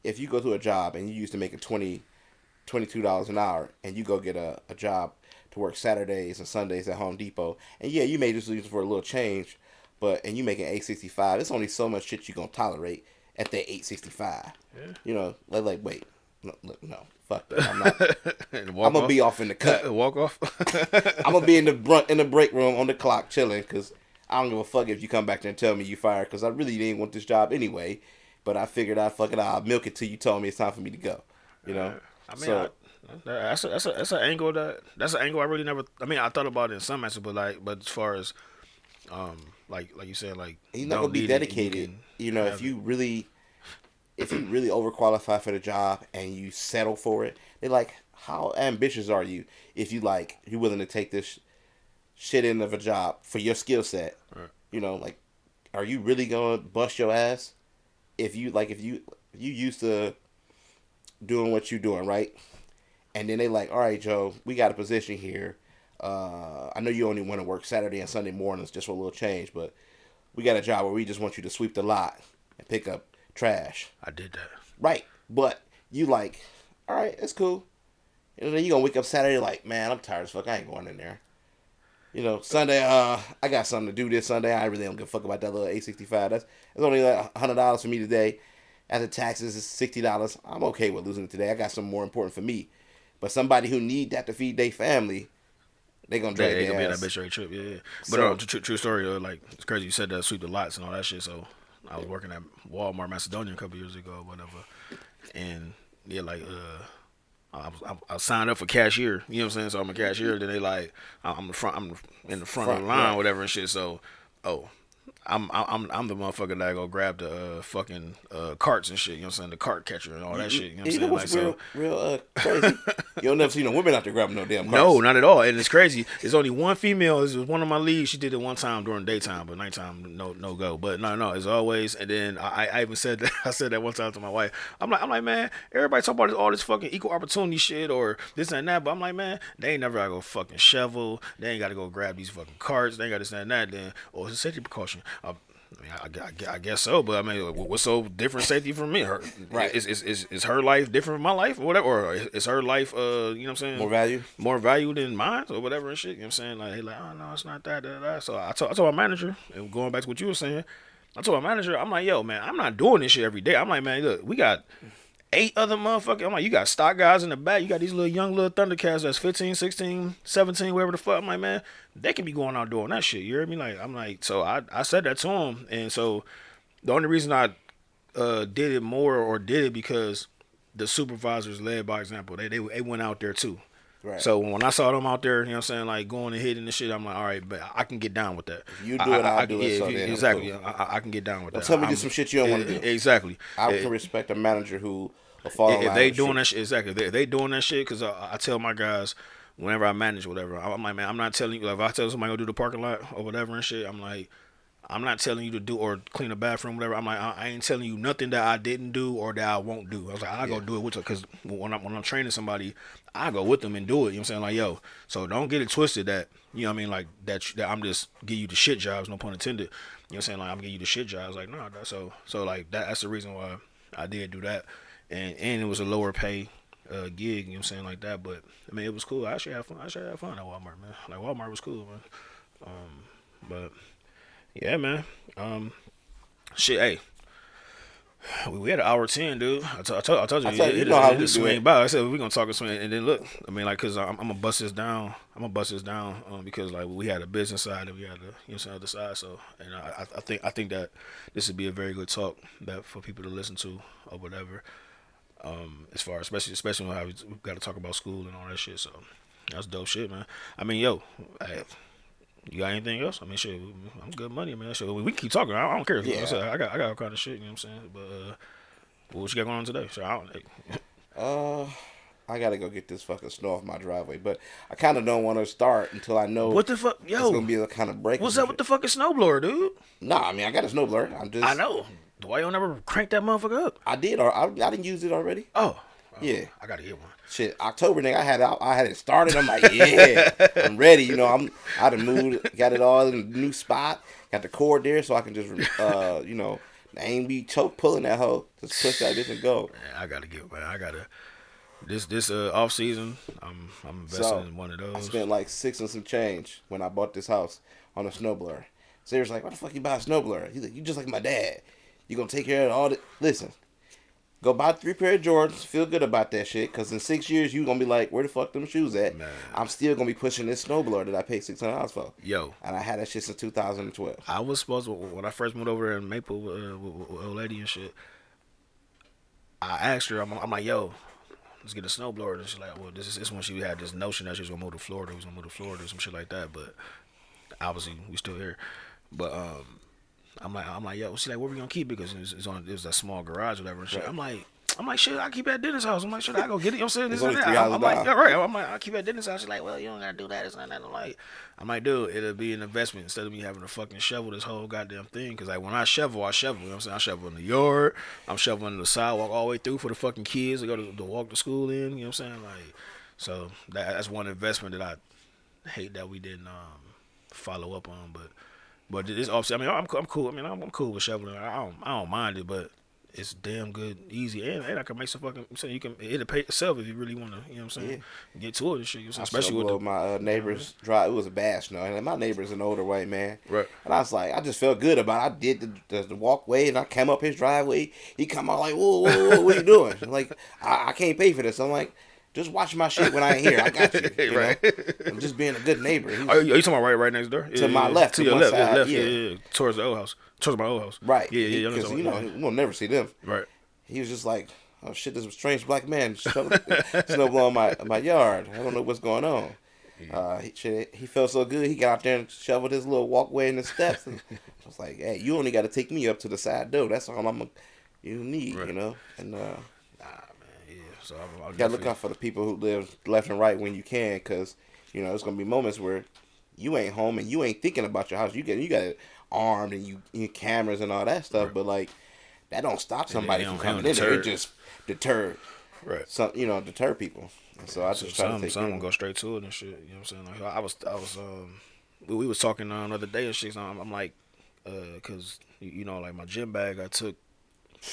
If you go to a job and you used to making $22 an hour, and you go get a job to work Saturdays and Sundays at Home Depot, and yeah, you may just use it for a little change, but and you making $8.65, it's only so much shit you gonna tolerate at that $8.65. Yeah. You know, like wait, no, look, no, fuck that. I'm not. And I'm walk gonna off. be off in the cut. Walk off. I'm gonna be in the break room on the clock chilling, because I don't give a fuck if you come back there and tell me you fired, because I really didn't want this job anyway. But I figured I'll milk it till you told me it's time for me to go. You know. I mean, So that's an angle I really never. I mean, I thought about it in some aspects, but as far as like you said, like you're not don't gonna be need it, you dedicated. can You know, have if you really overqualified for the job and you settle for it, they're like, how ambitious are you? If you willing to take this shit in of a job for your skill set, Right. you know, like, are you really gonna bust your ass? If you used to doing what you doing, right? And then they like, all right, Joe, we got a position here. I know you only want to work Saturday and Sunday mornings just for a little change, but we got a job where we just want you to sweep the lot and pick up trash. I did that. Right. But you like, all right, it's cool. And then you gonna wake up Saturday like, man, I'm tired as fuck. I ain't going in there. You know, Sunday, I got something to do this Sunday. I really don't give a fuck about that little $8.65. That's only like $100 for me today. After taxes, it's $60. I'm okay with losing it today. I got something more important for me. But somebody who need that to feed their family, they gonna drag They their gonna be on ass. that bitch straight trip, yeah. But So- true story. Like it's crazy. You said that sweep the lots and all that shit. So I was working at Walmart Macedonia a couple years ago, or whatever. And yeah, like I signed up for cashier. You know what I'm saying? So I'm a cashier. Then they like I'm in the front of the line, right. whatever and shit. So I'm the motherfucker that go grab the fucking carts and shit. You know what I'm saying? The cart catcher and all that shit. You know what I'm You saying? know what's Like so. real crazy? You'll never see no women out there grabbing no damn carts. No, not at all. And it's crazy. It's only one female. It was one of my leads. She did it one time during daytime, but nighttime, no go. But no, it's always. And then I even said that. I said that one time to my wife. I'm like, man, everybody talk about all this fucking equal opportunity shit or this and that. But I'm like, man, they ain't never gotta go fucking shovel. They ain't gotta go grab these fucking carts. They ain't got this and that. Then, it's a safety precaution. I mean, I guess so, but I mean, what's so different safety from me? Right. Is her life different from my life or whatever? Or is her life, you know what I'm saying? More value? Than mine or whatever and shit. You know what I'm saying? Like, hey, like, oh, no, it's not that, So I told my manager, and going back to what you were saying, I told my manager, I'm like, yo, man, I'm not doing this shit every day. I'm like, man, look, we got 8 other motherfuckers. I'm like, you got stock guys in the back. You got these little young little Thundercats that's 15, 16, 17, wherever the fuck. I'm like, man, they can be going out doing that shit. You hear me? Like, I'm like, so I said that to him. And so the only reason I did it more or did it because the supervisors led by example. They went out there too. Right. So when I saw them out there, you know what I'm saying, like going and hitting the shit, I'm like, all right, but I can get down with that. If you do it, I'll do it. Yeah, So then exactly. cool. I can get down with Don't that. tell me do some shit you don't want to do. Exactly. I can respect a manager who will fall in If line they with doing shit. that shit, exactly. They doing that shit because I tell my guys whenever I manage whatever, I'm like, man, I'm not telling you. Like, if I tell somebody go do the parking lot or whatever and shit, I'm like, I'm not telling you to do or clean a bathroom, whatever. I'm like, I ain't telling you nothing that I didn't do or that I won't do. I was like, I go do it with you because when I'm training somebody, I go with them and do it. You know what I'm saying? Like, yo, so don't get it twisted that you know what I mean, like that I'm just give you the shit jobs, no pun intended. You know what I'm saying? Like I'm giving you the shit jobs. Like no, so like that's the reason why I did do that, and it was a lower pay gig. You know what I'm saying, like that. But I mean, it was cool. I actually had fun. I actually had fun at Walmart, man. Like Walmart was cool, man. But yeah, man. Shit, hey. We had an hour 10, dude. I told you, you know how we do swing it. by. I said we're gonna talk and swing, and then look. I mean, like, cause I'm gonna bust this down. Because like we had a business side and we had the other side. So, and I think that this would be a very good talk that for people to listen to or whatever. As far especially when we got to talk about school and all that shit. So that's dope shit, man. I mean, yo, you got anything else? I mean, shit, I'm good money, man. Shit, we can keep talking. I don't care. Yeah. I got all kind of shit. You know what I'm saying? But what you got going on today? So I don't. I gotta go get this fucking snow off my driveway, but I kind of don't want to start until I know What the fuck, yo? it's gonna be a kind of break. What's up with the fucking snowblower, dude? Nah, I mean I got a snowblower. I know. Why you don't ever crank that motherfucker up? I did, or I didn't use it already. Oh, Yeah. I gotta get one. Shit, October nigga, I had it started. I'm like, yeah, I'm ready. You know, I done moved, got it all in a new spot. Got the cord there, so I can just, I ain't be choke pulling that hoe. Just push that bitch and go. Man, I gotta get, man. I gotta. This off season, I'm investing in one of those. I spent like $6 and some change when I bought this house on a snowblower. So he was like, "Why the fuck you buy a snowblower?" He's like, "You just like my dad. You gonna take care of all the listen." Go buy 3 pair of Jordans. Feel good about that shit. Because in 6 years, you going to be like, where the fuck them shoes at? Man. I'm still going to be pushing this snowblower that I paid $600 for. Yo. And I had that shit since 2012. I was supposed to, when I first moved over there in Maple with old lady and shit, I asked her, I'm like, yo, let's get a snowblower. And she's like, well, this is when she had this notion that she was going to move to Florida. Some shit like that. But obviously, we still here. But, I'm like, yo, she's like, where we gonna keep it? Because it was a small garage or whatever. And shit. Right. I'm like, shit, I keep it at Dennis' house. I'm like, should I go get it? You know what I'm saying? It's This only and that. $3 I'm like, down. yeah, right. I'm like, I keep it at Dennis' house. She's like, well, you don't gotta do that. It's not that. I'm like, dude, it'll be an investment instead of me having to fucking shovel this whole goddamn thing. Because like when I shovel. You know what I'm saying? I shovel in the yard. I'm shoveling the sidewalk all the way through for the fucking kids to go to walk to school in. You know what I'm saying? Like, so that's one investment that I hate that we didn't follow up on, But this offset, I mean, I'm cool. I mean, I'm cool with shoveling. I don't mind it, but it's damn good, easy, and I can make some fucking. So you can it'll pay itself if you really want to. You know what I'm saying? Yeah. Get to it and shit. You know, especially with my neighbor's drive. It was a bad snow, and my neighbor's an older white man. Right. And I was like, I just felt good about it. I did the walkway, and I came up his driveway. He come out like, whoa, what are you doing? I'm like, I can't pay for this. I'm like, just watch my shit when I ain't here. I got you. You right. know? I'm just being a good neighbor. Are you talking about right next door? To my left. To your left. Side, Yeah. Towards the old house. Towards my old house. Right. Yeah. Because we'll never see them. Right. He was just like, oh shit, this strange black man snow blowing my yard. I don't know what's going on. He felt so good. He got out there and shoveled his little walkway in the steps. And I was like, hey, you only got to take me up to the side door. That's all you need, right. you know. And So I'll you gotta look out for the people who live left and right when you can, because there's gonna be moments where you ain't home and you ain't thinking about your house. You got it armed and you cameras and all that stuff, right. but like that don't stop somebody from coming in there. It just deter, right? Some deter people. And so I just try to take some go straight to it and shit. You know what I'm saying? Like I was we was talking the other day and shit. So I'm like, cause like my gym bag I took.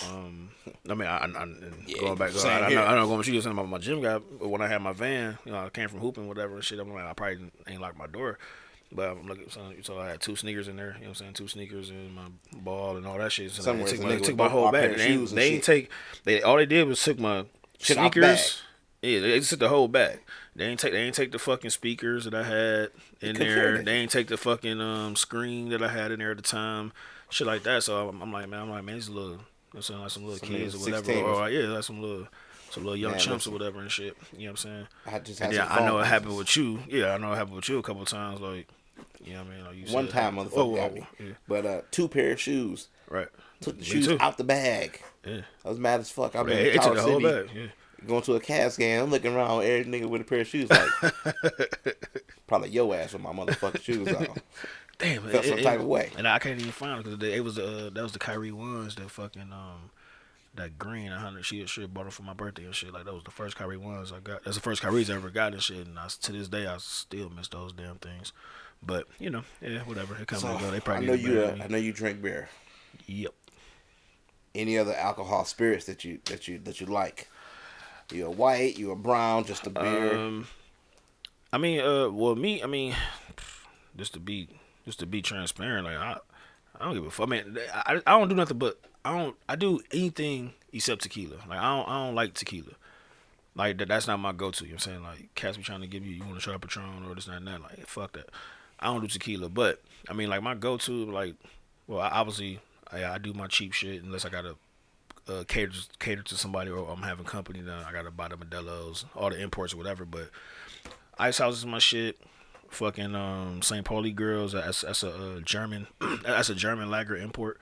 I mean, going back. I know going to shoot something about my gym guy. But when I had my van, I came from hooping, whatever and shit. I'm like, I probably ain't locked my door. But I'm looking, so I had 2 sneakers in there. You know what I'm saying? 2 sneakers and my ball and all that shit. So Somewhere they it's a nigga with took my both whole our pair bag. of They shoes ain't and they ain't shit. take all they did was took my Shit out the bag. sneakers. Yeah, they just took the whole bag. They ain't take the fucking speakers that I had in couldn't carry there. that They shit. ain't take the fucking screen that I had in there at the time. Shit like that. So I'm like, man, these little, you know what I'm saying, like some little Some kids or niggas whatever, 16 or yeah, like some little young Man, chumps or listen. whatever and shit. You know what I'm saying? I just And had then some I know phone it happened calls. with you. Yeah, I know it happened with you a couple of times. Like, you know what I mean? Like you One said, time, hey, motherfucker got me. yeah, But 2 pair of shoes. right. Took the Me shoes too. out the bag. Yeah, I was mad as fuck. I'm in it took Tower the whole City bag. Yeah. going to a Cavs game. I'm looking around every nigga with a pair of shoes. Like, probably your ass with my motherfucking shoes on. Damn, Felt some type of way. And I can't even find it because it was that was the Kyrie ones that fucking that green 100. She bought it for my birthday and shit. Like that was the first Kyrie ones I got. That's the first Kyrie's I ever got and shit. And to this day I still miss those damn things. But you know, yeah, whatever. It comes So, and go. They I probably know need a better than I me. know you drink beer. Yep. Any other alcohol spirits that you like? You a white? You a brown? Just a beer? I mean, well, me, I mean, just to be transparent, like I don't give a fuck. I mean, I don't do nothing but I do anything except tequila. Like I don't like tequila. Like that's not my go-to. You know what I'm saying? Like cats be trying to give you want to try Patron or this and that. Like fuck that. I don't do tequila. But I mean, like my go-to, like, well, obviously I do my cheap shit unless I gotta cater to somebody or I'm having company. Then I gotta buy the Modelo's, all the imports or whatever. But ice houses is my shit. Fucking St. Pauli girls. That's a German. That's a German lager import.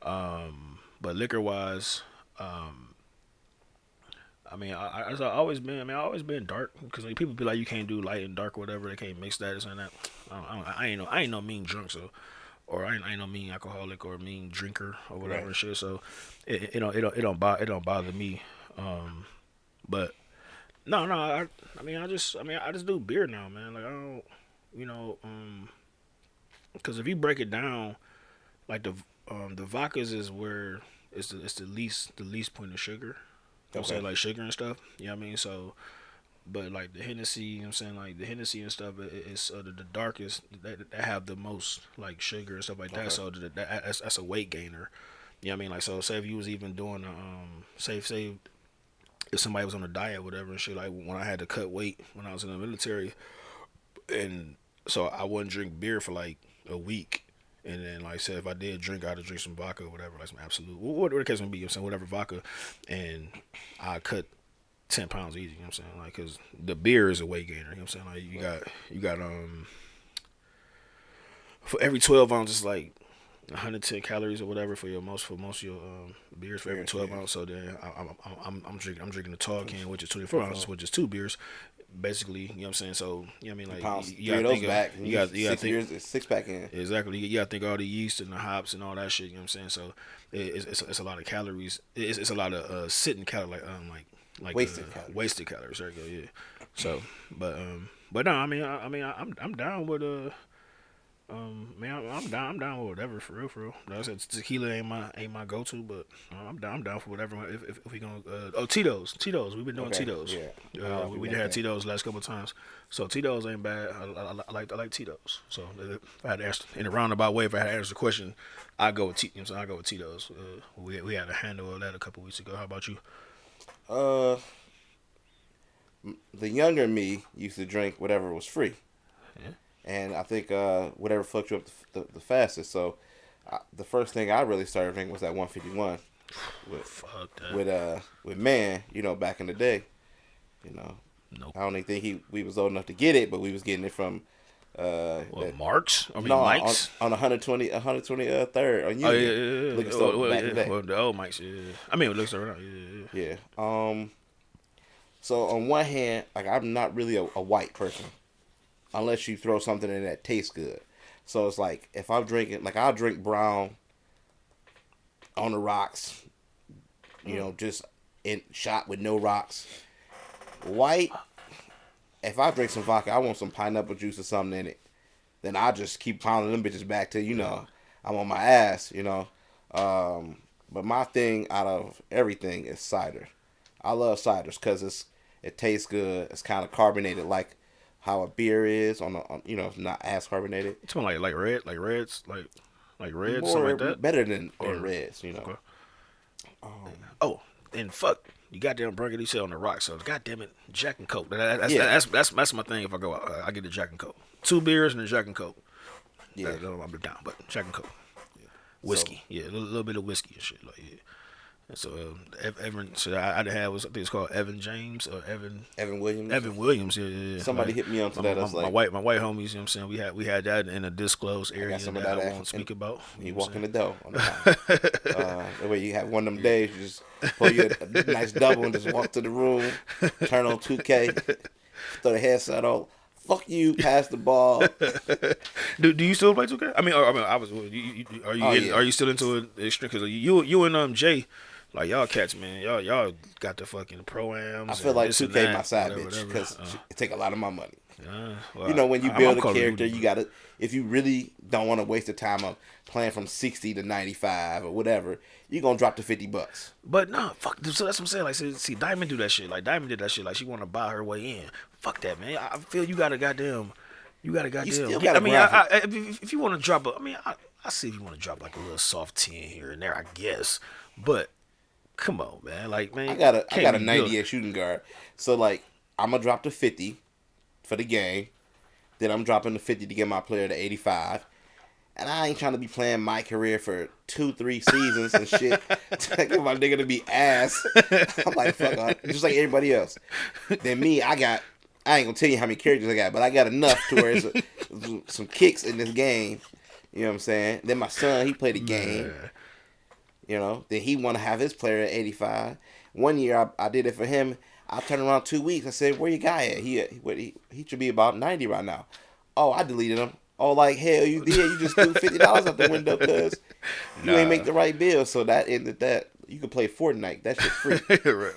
But liquor wise, I mean, I've always been. I mean, I've always been dark because like, people be like, you can't do light and dark or whatever. They can't mix that and that. I ain't no mean drunk, so or I ain't no mean alcoholic or mean drinker or whatever Right. and shit. So it don't bother me. But no, I mean, I just do beer now, man. Like I don't, you know, because if you break it down, like the vodkas is where it's the least point of sugar. You know what I'm Okay. saying, like sugar and stuff. You know what I mean? So, but like the Hennessy, you know what I'm saying, like the Hennessy and stuff, it's the darkest that have the most like sugar and stuff like that. Okay. So that's a weight gainer. You know what I mean? Like so, say if you was even doing say if somebody was on a diet, or whatever, and shit. Like when I had to cut weight when I was in the military, and so I wouldn't drink beer for like a week. And then, like I said, if I did drink, I'd drink some vodka or whatever, like some absolute, whatever the case may be, you know what I'm saying, whatever vodka, and I cut 10 pounds easy, you know what I'm saying, like, cause the beer is a weight gainer, you know what I'm saying, like, you got, for every 12 ounces, like, 110 calories or whatever for most of your beers for every 12 ounces. So then I'm drinking the tall can, which is 24 ounces, which is 2 beers, basically. You know what I'm saying? So you know what I mean, like Pounds, you 3 of gotta those think back. you got to think 6 pack in. exactly. You gotta think all the yeast and the hops and all that shit. You know what I'm saying? So it's a lot of calories. It's a lot of sitting calories, like wasted calories. There you go. Yeah. So, but no, I mean, I'm down with man, I'm down with whatever for real. Like I said, tequila ain't my go to, but I'm down for whatever. If we gonna Tito's, we've been doing Okay, Tito's. yeah. We did have Tito's last couple of times, so Tito's ain't bad. I like Tito's. So if I had to ask in a roundabout way, if I had to answer the question, I go with I go with Tito's. We had a handle of that a couple weeks ago. How about you? Uh, the younger me used to drink whatever was free. Yeah. And I think whatever fucked you up the fastest. So the first thing I really started drinking was that 151 Fuck that. with Man, you know, back in the day. You know, Nope. I don't even think we was old enough to get it, but we was getting it from Marks? I mean, no, Mike's? on 120 third on Union. Oh yeah. Liquor store back in the day. Well, the old Mike's. Yeah. I mean, it looks around. Yeah. Yeah. So on one hand, like I'm not really a white person, unless you throw something in that tastes good. So it's like if I'm drinking, like I'll drink brown on the rocks, you know, just in shot with no rocks. White, if I drink some vodka, I want some pineapple juice or something in it. Then I just keep pounding them bitches back till you know I'm on my ass, you know. But my thing out of everything is cider. I love ciders because it tastes good. It's kind of carbonated, like how a beer is not as carbonated. It's more like red, like reds, like reds, something More like that. better than Or reds. okay. Oh, and fuck, you goddamn burger you said on the rocks. So goddamn it, Jack and Coke. Yeah. That's my thing. If I go out, I get the Jack and Coke. 2 beers and a Jack and Coke. Yeah. I'm down, but Jack and Coke. Whiskey, yeah, a little bit of whiskey and shit, like yeah. And so Evan, so I had was I think it's called Evan James or Evan Williams. Evan Williams, yeah. Somebody like, hit me onto that. My white homies, you know what I'm saying? We had that in a disclosed area some that of that I won't speak about. You walk in the door on the the way you have one of them days, you just pull you a nice double and just walk to the room, turn on 2K, throw the headset on. Fuck you, pass the ball. Do you still play 2K? I mean, I was. Are you still into it extreme? Because you and Jay, like y'all cats, man, y'all got the fucking pro-ams. I feel like 2K my side bitch because it take a lot of my money. Well, when you build a character, you gotta. If you really don't want to waste the time of playing from 60 to 95 or whatever, you're gonna drop to $50. But no, fuck. So that's what I'm saying. Like, see, Diamond do that shit. Like, Diamond did that shit. Like, she want to buy her way in. Fuck that, man. I feel you got a goddamn. You still gotta if you want to drop I see if you want to drop like a little soft 10 here and there, I guess. But come on, man. Like, man, I got a 98 shooting guard. So like, I'm gonna drop to 50 for the game. Then I'm dropping to 50 to get my player to 85. And I ain't trying to be playing my career for 2-3 seasons and shit. To get my nigga to be ass. I'm like, fuck off. Just like everybody else. Then me, I ain't gonna tell you how many characters I got, but I got enough to where it's some kicks in this game. You know what I'm saying? Then my son, he played the game. You know, then he want to have his player at 85. One year I did it for him. I turned around 2 weeks. I said, "Where your guy at? He should be about 90 right now." Oh, I deleted him. Oh, like hell you did. You just threw $50 out the window because you ain't make the right bill. So that ended that. You can play Fortnite. That shit free.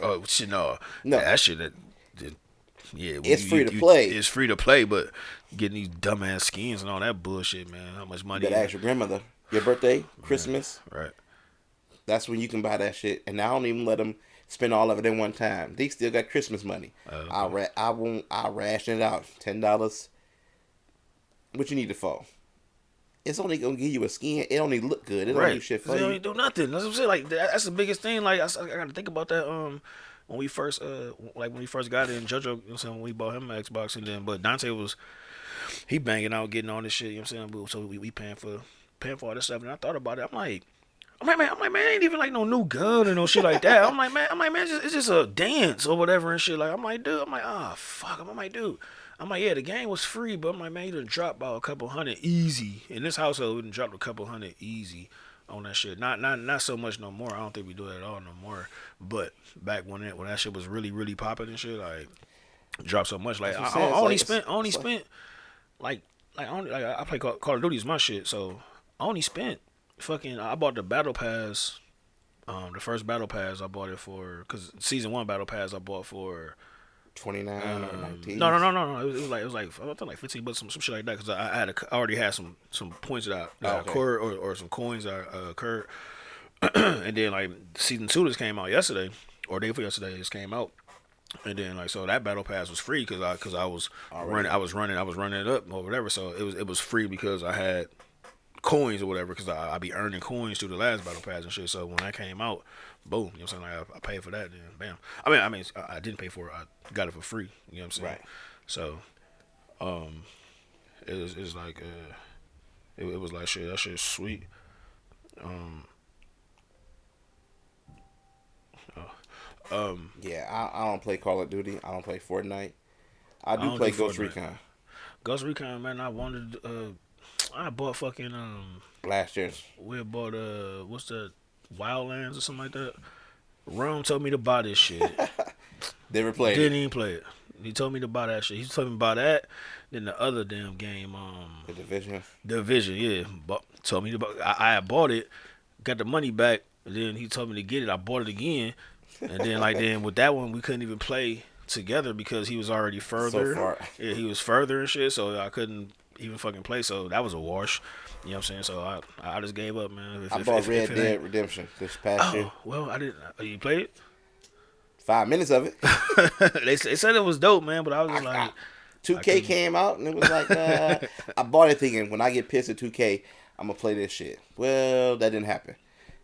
Oh shit, no. That shit. Yeah, it's free to play. It's free to play, but getting these dumbass skins and all that bullshit, man. How much money? You better ask your grandmother. Your birthday, Christmas. Right. That's when you can buy that shit. And I don't even let them spend all of it in one time. They still got Christmas money. Okay. I ration it out. $10. What you need it for? It's only gonna give you a skin. It only look good. It don't do shit for you. It don't do nothing. That's what I'm saying. Like that's the biggest thing. Like I gotta think about that. When we first got in, JoJo, you know what I'm saying, when we bought him an Xbox, and then but Dante he banging out, getting all this shit, you know what I'm saying? So we paying for all this stuff, and I thought about it. I'm like, man, ain't even like no new gun or no shit like that. I'm like, man, it's just a dance or whatever and shit. Like, I'm like, fuck. I'm like, dude. I'm like, yeah, the game was free, but I'm like, man, you done dropped about a couple hundred easy. In this household, we done dropped a couple hundred easy on that shit. Not so much no more. I don't think we do it at all no more. But back when that shit was really, really popping and shit, like dropped so much. Like I only spent like I play Call of Duty is my shit, so I only spent I bought the battle pass. The first battle pass I bought it for, because season 1 battle pass I bought for 29 or 19. No. It was like I think like $15, some shit like that. Because I already had some points that I occurred or some coins that occurred. And then like season 2 just came out yesterday, or day before yesterday, just came out. And then like so that battle pass was free because I was running it up or whatever. So it was free because I had coins or whatever, because I be earning coins through the last battle pass and shit. So when that came out, boom, you know what I'm saying? Like I paid for that, then bam. I mean, I didn't pay for it. I got it for free. You know what I'm saying? Right. So, it was like it was like shit. That shit's sweet. Yeah, I don't play Call of Duty. I don't play Fortnite. I do play Ghost Recon. Ghost Recon, man. I bought fucking last year's. We bought what's the Wildlands or something like that. Rome told me to buy this shit. Never played. Didn't even play it. He told me to buy that shit. He told me to buy that. Then the other damn game, The Division. Division, yeah. Told me to buy. I had bought it, got the money back, and then he told me to get it. I bought it again, and then with that one we couldn't even play together because he was already further. So far. Yeah, he was further and shit, so I couldn't even fucking play. So that was a wash. You know what I'm saying? So I just gave up, man. I bought Red Dead Redemption this past year. Well, I didn't. You played it? 5 minutes of it. They said it was dope, man, but I was just like 2K came out and it was like, I bought it thinking when I get pissed at 2K, I'm gonna play this shit. Well, that didn't happen.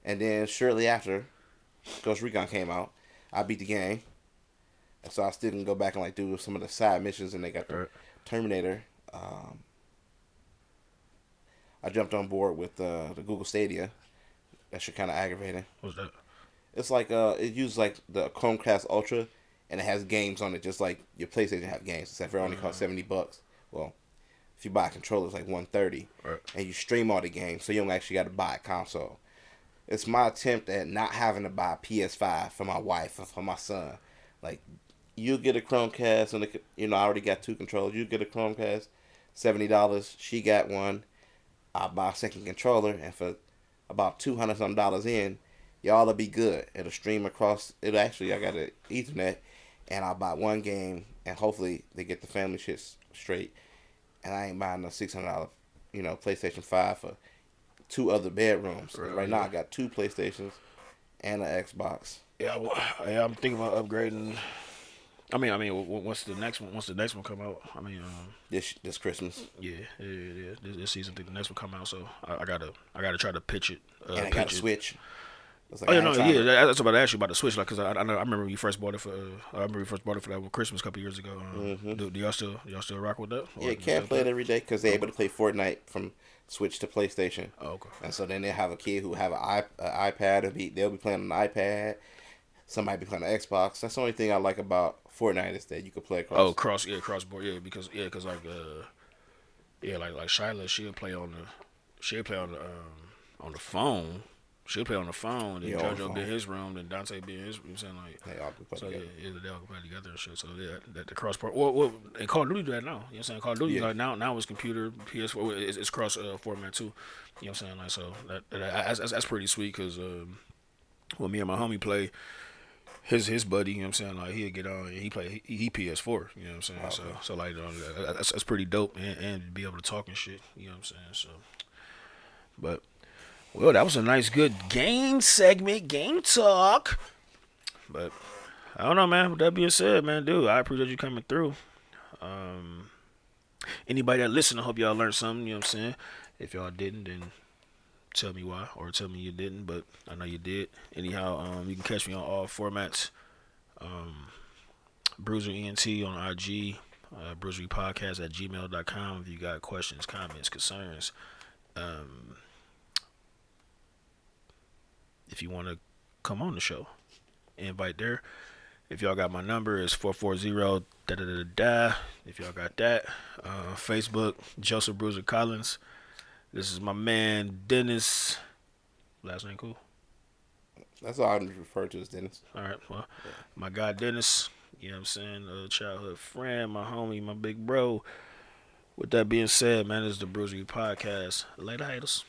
And then shortly after, Ghost Recon came out. I beat the game, and so I still can go back and like do some of the side missions. And they got the Terminator. I jumped on board with the Google Stadia. That shit kind of aggravating. What's that? It's like it uses like the Chromecast Ultra, and it has games on it, just like your PlayStation have games. Except for it only costs $70. Well, if you buy a controller, it's like $130, and you stream all the games, so you don't actually got to buy a console. It's my attempt at not having to buy a PS5 for my wife or for my son. Like, you get a Chromecast, and I already got 2 controllers. You get a Chromecast, $70. She got one. I'll buy a second controller, and for about $200 something in, y'all will be good. It'll stream across. I got an Ethernet, and I'll buy one game, and hopefully they get the family shit straight. And I ain't buying a $600, PlayStation 5 for 2 other bedrooms. Right now, I got 2 PlayStations and an Xbox. Yeah, I'm thinking about upgrading. I mean, once the next one come out, this Christmas. Yeah. This season, I think the next one come out, so I gotta try to pitch it. And I got a Switch. Like, that's about to ask you about the Switch, like, cause I remember you first bought it for. I remember you first bought it for that Christmas a couple years ago. Do y'all still rock with that? Yeah, can't play it every day because they're able to play Fortnite from Switch to PlayStation. Oh, okay. And so then they have a kid who have an iPad. They'll be playing on an iPad. Somebody be playing on Xbox. That's the only thing I like about Fortnite is that you can play across. Oh, crossboard. Yeah, because like like Shyla, she'll play on the phone. She'll play on the phone, then JoJo be in his room, then Dante be in his room. Saying like, they all can play together. They all can play together and shit. So yeah, the cross part. Well, and Call of Duty do that now. You know what I'm saying? Call of Duty like now it's computer, PS4, it's cross format too. You know what I'm saying? Like, so that's pretty sweet because when me and my homie play. His buddy, you know what I'm saying, like he'll get on and he PS4, you know what I'm saying. Okay. So like that's pretty dope and be able to talk and shit, you know what I'm saying. So, but well, that was a nice good game segment, game talk. But I don't know, man. With that being said, man, dude, I appreciate you coming through. Anybody that listen, I hope y'all learned something, you know what I'm saying. If y'all didn't, then tell me why, or tell me you didn't, but I know you did. Anyhow, you can catch me on all formats. Bruiser ENT on IG, bruiserpodcast@gmail.com if you got questions, comments, concerns. If you want to come on the show, invite there. If y'all got my number, it's 440 da. If y'all got that, Facebook, Joseph Bruiser Collins. This is my man, Dennis. Last name cool? That's all I refer to as Dennis. All right, well, my guy, Dennis. You know what I'm saying? A childhood friend, my homie, my big bro. With that being said, man, this is the Bruiser Podcast. Later, haters.